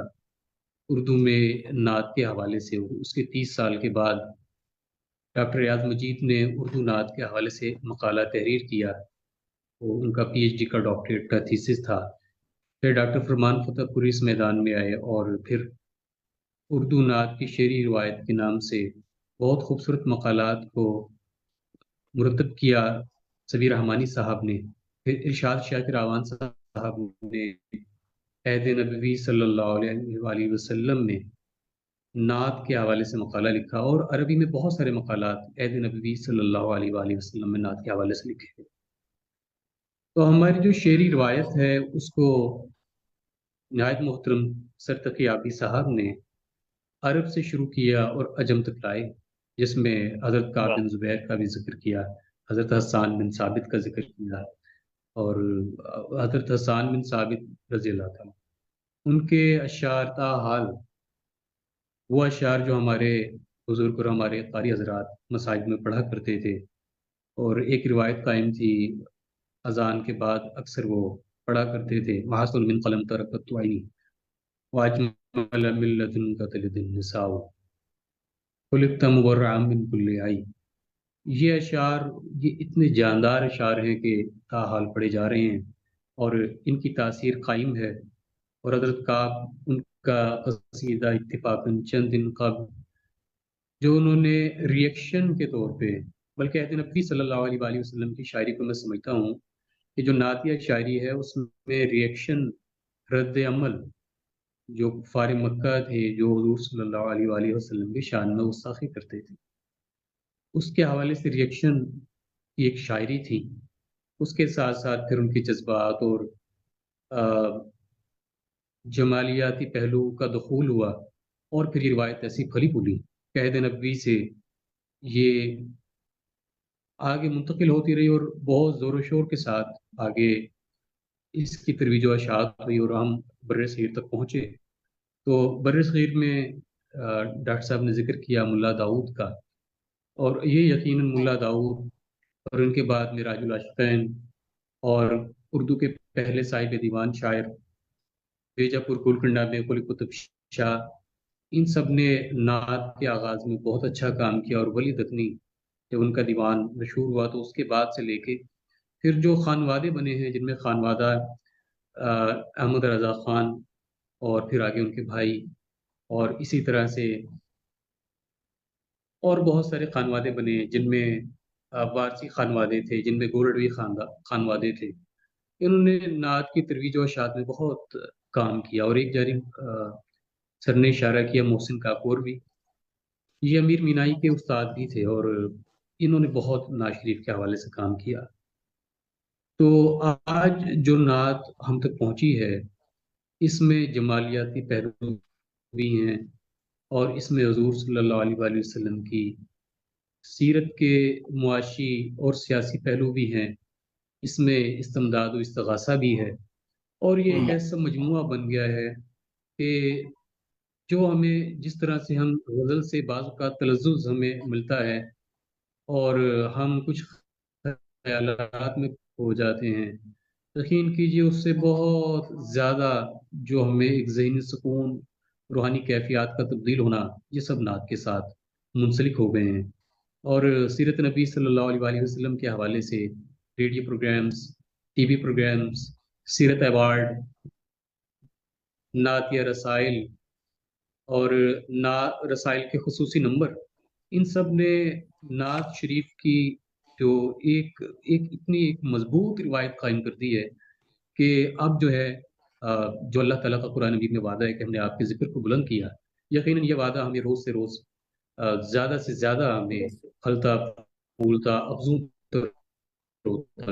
اردو میں نعت کے حوالے سے. اس کے 30 سال کے بعد ڈاکٹر ریاض مجید نے اردو نعت کے حوالے سے مقالہ تحریر کیا. وہ ان کا پی ایچ ڈی کا ڈاکٹریٹ کا تھیسس تھا. پھر ڈاکٹر فرمان فتح پوری اس میدان میں آئے اور پھر اردو نعت کی شعری روایت کے نام سے بہت خوبصورت مقالات کو مرتب کیا سبیر رحمانی صاحب نے. پھر ارشاد شاکر اعوان صاحب نے عہد نبوی صلی اللہ علیہ وآلہ وسلم میں نعت کے حوالے سے مقالہ لکھا، اور عربی میں بہت سارے مقالات عہد نبوی صلی اللہ علیہ وآلہ وسلم میں نعت کے حوالے سے لکھے ہیں. تو ہماری جو شعری روایت ہے اس کو نہایت محترم سر تقی آبی صاحب نے عرب سے شروع کیا اور عجم تک لائے، جس میں حضرت کعب بن زبیر کا بھی ذکر کیا، حضرت حسان بن ثابت کا ذکر کیا، اور حضرت حسان بن ثابت رضی اللہ تعالیٰ ان کے اشعار تاحال، وہ اشعار جو ہمارے بزرگ اور ہمارے قاری حضرات مساجد میں پڑھا کرتے تھے. اور ایک روایت قائم تھی اذان کے بعد اکثر وہ پڑھا کرتے تھے، محاسن من قلم ترکت عینی واجمل من لدنک تلد النساء خلقت مبرعا من کل عیب. یہ اشعار یہ اتنے جاندار اشعار ہیں کہ تاحال پڑھے جا رہے ہیں اور ان کی تاثیر قائم ہے. اور حضرت کعب ان کا قصیدہ اتفاقاً چند دن قبل جو انہوں نے ریئیکشن کے طور پہ، بلکہ عہد نبی صلی اللہ علیہ وآلہ وسلم کی شاعری کو میں سمجھتا ہوں کہ جو نعتیہ شاعری ہے اس میں ریئیکشن، رد عمل، جو کفار مکہ تھے جو حضور صلی اللہ علیہ وآلہ وسلم کی شان میں گستاخی کرتے تھے، اس کے حوالے سے ریئیکشن کی ایک شاعری تھی. اس کے ساتھ ساتھ پھر ان کے جذبات اور جمالیاتی پہلو کا دخول ہوا، اور پھر یہ روایت ایسی پھلی پھولی کہ عہد نبوی سے یہ آگے منتقل ہوتی رہی اور بہت زور و شور کے ساتھ آگے اس کی ترویج و اشاعت ہوئی اور ہم بر صغیر تک پہنچے. تو بر صغیر میں ڈاکٹر صاحب نے ذکر کیا ملا داؤد کا، اور یہ یقیناً ملا داؤد اور ان کے بعد معراج العاشقین اور اردو کے پہلے صاحب دیوان شاعر بیجا پور گولکنڈہ میں قلی قطب شاہ، ان سب نے نعت کے آغاز میں بہت اچھا کام کیا. اور ولی دکنی جب ان کا دیوان مشہور ہوا تو اس کے بعد سے لے کے پھر جو خانوادے بنے ہیں، جن میں خانوادہ احمد رضا خان اور پھر آگے ان کے بھائی، اور اسی طرح سے اور بہت سارے خانوادے بنے جن میں وارسی خانوادے تھے، جن میں گورڑوی خانوادے تھے. انہوں نے نعت کی ترویج و اشاعت میں بہت کام کیا. اور ایک جانب سر نے اشارہ کیا محسن کاکور بھی، یہ امیر مینائی کے استاد بھی تھے اور انہوں نے بہت نعت شریف کے حوالے سے کام کیا. تو آج جو نعت ہم تک پہنچی ہے اس میں جمالیاتی پہلو بھی ہیں، اور اس میں حضور صلی اللہ علیہ وآلہ وسلم کی سیرت کے معاشی اور سیاسی پہلو بھی ہیں، اس میں استمداد و استغاثہ بھی ہے. اور یہ ایک ایسا مجموعہ بن گیا ہے کہ جو ہمیں جس طرح سے ہم غزل سے بعض کا تلذذ ہمیں ملتا ہے اور ہم کچھ خیالات میں کھو جاتے ہیں، یقین کیجیے اس سے بہت زیادہ جو ہمیں ایک ذہنی سکون، روحانی کیفیات کا تبدیل ہونا، یہ سب نعت کے ساتھ منسلک ہو گئے ہیں. اور سیرت نبی صلی اللہ علیہ وآلہ وسلم کے حوالے سے radio programmes, T V programmes, سیرت ایوارڈ، نعتیہ رسائل اور رسائل کے خصوصی نمبر، ان سب نے نعت شریف کی جو ایک اتنی ایک مضبوط روایت قائم کر دی ہے کہ اب جو ہے جو اللہ تعالیٰ کا قرآن مجید میں وعدہ ہے کہ ہم نے آپ کے ذکر کو بلند کیا، یقیناً یہ وعدہ ہمیں روز سے روز زیادہ سے زیادہ ہمیں پھلتا پھولتا افزوں ہوتا.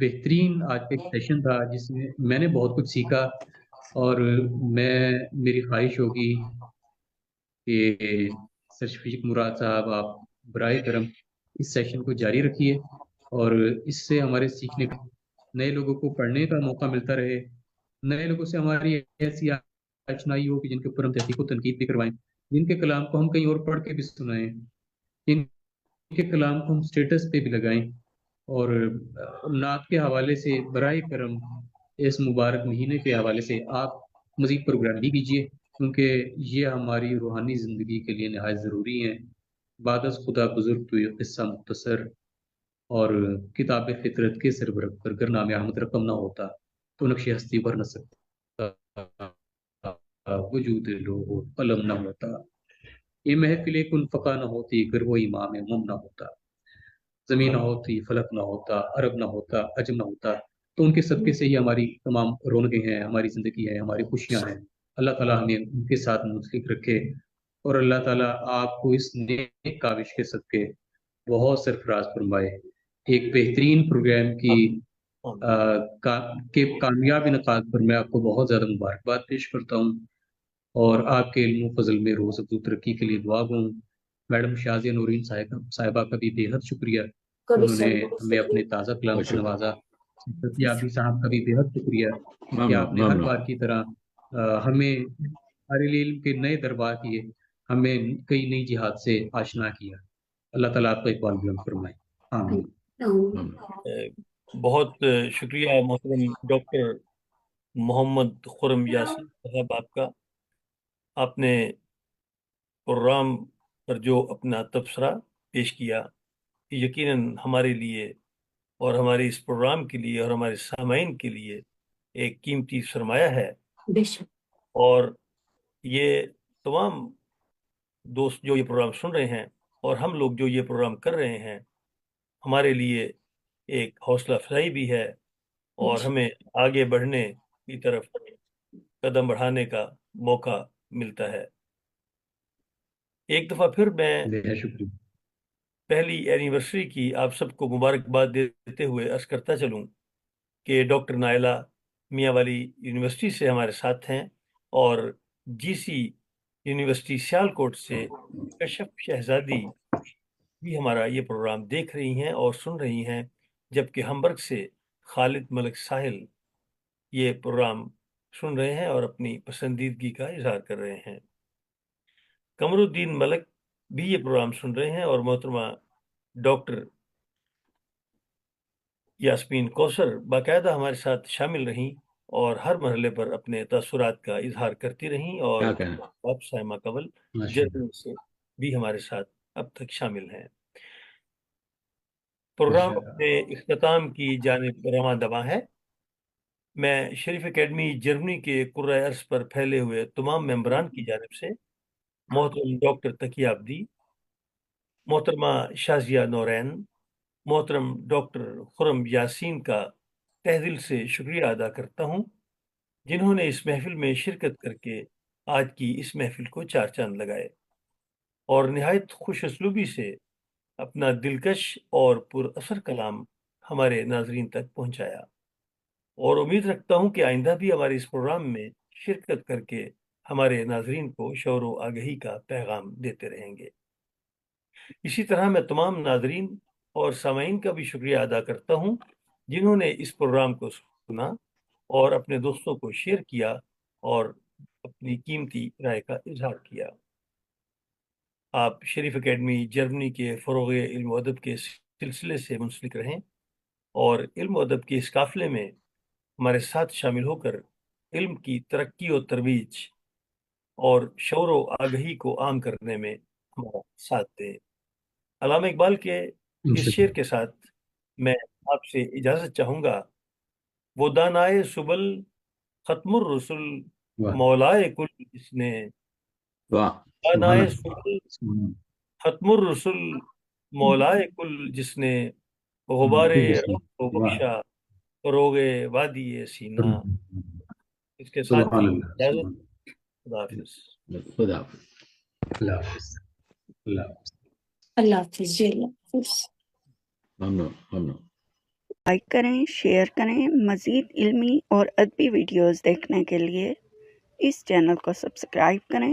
بہترین آج کا ایک سیشن تھا جس میں میں نے بہت کچھ سیکھا، اور میری خواہش ہوگی کہ سر شفیق مراد صاحب آپ برائے کرم اس سیشن کو جاری رکھیے، اور اس سے ہمارے سیکھنے کا، نئے لوگوں کو پڑھنے کا موقع ملتا رہے، نئے لوگوں سے ہماری ایسی آشنائی ہو کہ جن کے اوپر ہم تحقیق و تنقید بھی کروائیں، جن کے کلام کو ہم کہیں اور پڑھ کے بھی سنائیں، جن کے کلام کو ہم اسٹیٹس پہ بھی لگائیں، اور نعت کے حوالے سے برائے کرم اس مبارک مہینے کے حوالے سے آپ مزید پروگرام بھی کیجیے، کیونکہ یہ ہماری روحانی زندگی کے لیے نہایت ضروری ہیں۔ بعد از خدا بزرگ تو یہ قصہ مختصر، اور کتاب فطرت کے سربرق پر گر نام احمد رقم نہ ہوتا تو نقش ہستی بھر نہ سکتا، وجود لوہ قلم نہ ہوتا، یہ محفل کن فقہ نہ ہوتی گر وہ امام مم نہ ہوتا، زمین نہ ہوتی، فلک نہ ہوتا، عرب نہ ہوتا، عجم نہ ہوتا۔ تو ان کے صدقے سے ہی ہماری تمام رونقیں ہیں، ہماری زندگی ہے، ہماری خوشیاں ہیں۔ اللہ تعالیٰ ہمیں ان کے ساتھ منسلک رکھے، اور اللہ تعالیٰ آپ کو اس نیک کاوش کے صدقے بہت سرفراز فرمائے۔ ایک بہترین پروگرام کی کے کامیاب انعقاد پر میں آپ کو بہت زیادہ مبارکباد پیش کرتا ہوں، اور آپ کے علم و فضل میں روز افزوں ترقی کے لیے دعا گوں۔ میڈم شازیہ نورین صاحبہ کا بھی بے حد شکریہ، انہوں نے ہمیں اپنے تازہ کلام سے نوازا۔ ستیابی صاحب کا بھی بے حد شکریہ کہ آپ نے ہر بار کی طرح ہمیں ہمارے علم کے نئے دربار کیے، ہمیں کئی نئی جہاد سے آشنا کیا۔ اللہ تعالیٰ آپ کا اقبال بلند فرمائے، آمین۔ بہت شکریہ محترم ڈاکٹر محمد خرم یاسین صاحب آپ کا، آپ نے پروگرام پر جو اپنا تبصرہ پیش کیا یقیناً ہمارے لیے اور ہمارے اس پروگرام کے لیے اور ہمارے سامعین کے لیے ایک قیمتی سرمایہ ہے، بے شک۔ اور یہ تمام دوست جو یہ پروگرام سن رہے ہیں اور ہم لوگ جو یہ پروگرام کر رہے ہیں، ہمارے لیے ایک حوصلہ افزائی بھی ہے، اور ہمیں آگے بڑھنے کی طرف قدم بڑھانے کا موقع ملتا ہے۔ ایک دفعہ پھر میں بے شکریہ۔ پہلی اینیورسری کی آپ سب کو مبارکباد دیتے ہوئے عرض کرتا چلوں کہ ڈاکٹر نائلہ میاں والی یونیورسٹی سے ہمارے ساتھ ہیں، اور جی سی یونیورسٹی سیالکوٹ سے کشف شہزادی بھی ہمارا یہ پروگرام دیکھ رہی ہیں اور سن رہی ہیں، جبکہ ہمبرگ سے خالد ملک ساحل یہ پروگرام سن رہے ہیں اور اپنی پسندیدگی کا اظہار کر رہے ہیں۔ قمر الدین ملک بھی یہ پروگرام سن رہے ہیں، اور محترمہ ڈاکٹر یاسمین کوثر باقاعدہ ہمارے ساتھ شامل رہیں اور ہر مرحلے پر اپنے تاثرات کا اظہار کرتی رہیں، اور آپ سائمہ قبل جرمنی سے بھی ہمارے ساتھ اب تک شامل ہیں۔ پروگرام اپنے اختتام کی جانب رواں دواں ہے۔ میں شریف اکیڈمی جرمنی کے قرۂ ارض پر پھیلے ہوئے تمام ممبران کی جانب سے محترم ڈاکٹر تقی آبدی، محترمہ شازیہ نورین، محترم ڈاکٹر خرم یاسین کا تہ دل سے شکریہ ادا کرتا ہوں، جنہوں نے اس محفل میں شرکت کر کے آج کی اس محفل کو چار چاند لگائے اور نہایت خوش اسلوبی سے اپنا دلکش اور پر اثر کلام ہمارے ناظرین تک پہنچایا، اور امید رکھتا ہوں کہ آئندہ بھی ہمارے اس پروگرام میں شرکت کر کے ہمارے ناظرین کو شعور و آگہی کا پیغام دیتے رہیں گے۔ اسی طرح میں تمام ناظرین اور سامعین کا بھی شکریہ ادا کرتا ہوں جنہوں نے اس پروگرام کو سنا اور اپنے دوستوں کو شیئر کیا اور اپنی قیمتی رائے کا اظہار کیا۔ آپ شریف اکیڈمی جرمنی کے فروغ علم و ادب کے سلسلے سے منسلک رہیں، اور علم و ادب کے اس قافلے میں ہمارے ساتھ شامل ہو کر علم کی ترقی و ترویج اور شعور و آگہی کو عام کرنے میں ہمارا ساتھ دیں۔ علامہ اقبال کے اس شعر کے ساتھ میں آپ سے اجازت چاہوں گا۔ وہ دانائے سبل ختم الرسل مولائے کل جس نے، دانائے سبل ختم الرسل مولائے کل جس نے، غبار رفت و بخشا فروغ وادی سینا۔ اس کے ساتھ ہی اجازت، خدا حافظ۔ خدا حافظ۔ اللہ حافظ۔ اللہ حافظ۔ اللہ حافظ جی، اللہ حافظ۔ ممنون۔ لائک کریں، شیئر کریں۔ مزید علمی اور ادبی ویڈیوز دیکھنے کے لیے اس چینل کو سبسکرائب کریں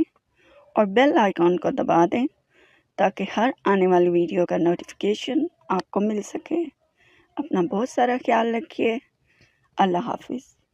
اور بیل آئیکن کو دبا دیں تاکہ ہر آنے والی ویڈیو کا نوٹیفیکیشن آپ کو مل سکے۔ اپنا بہت سارا خیال رکھیے۔ اللہ حافظ۔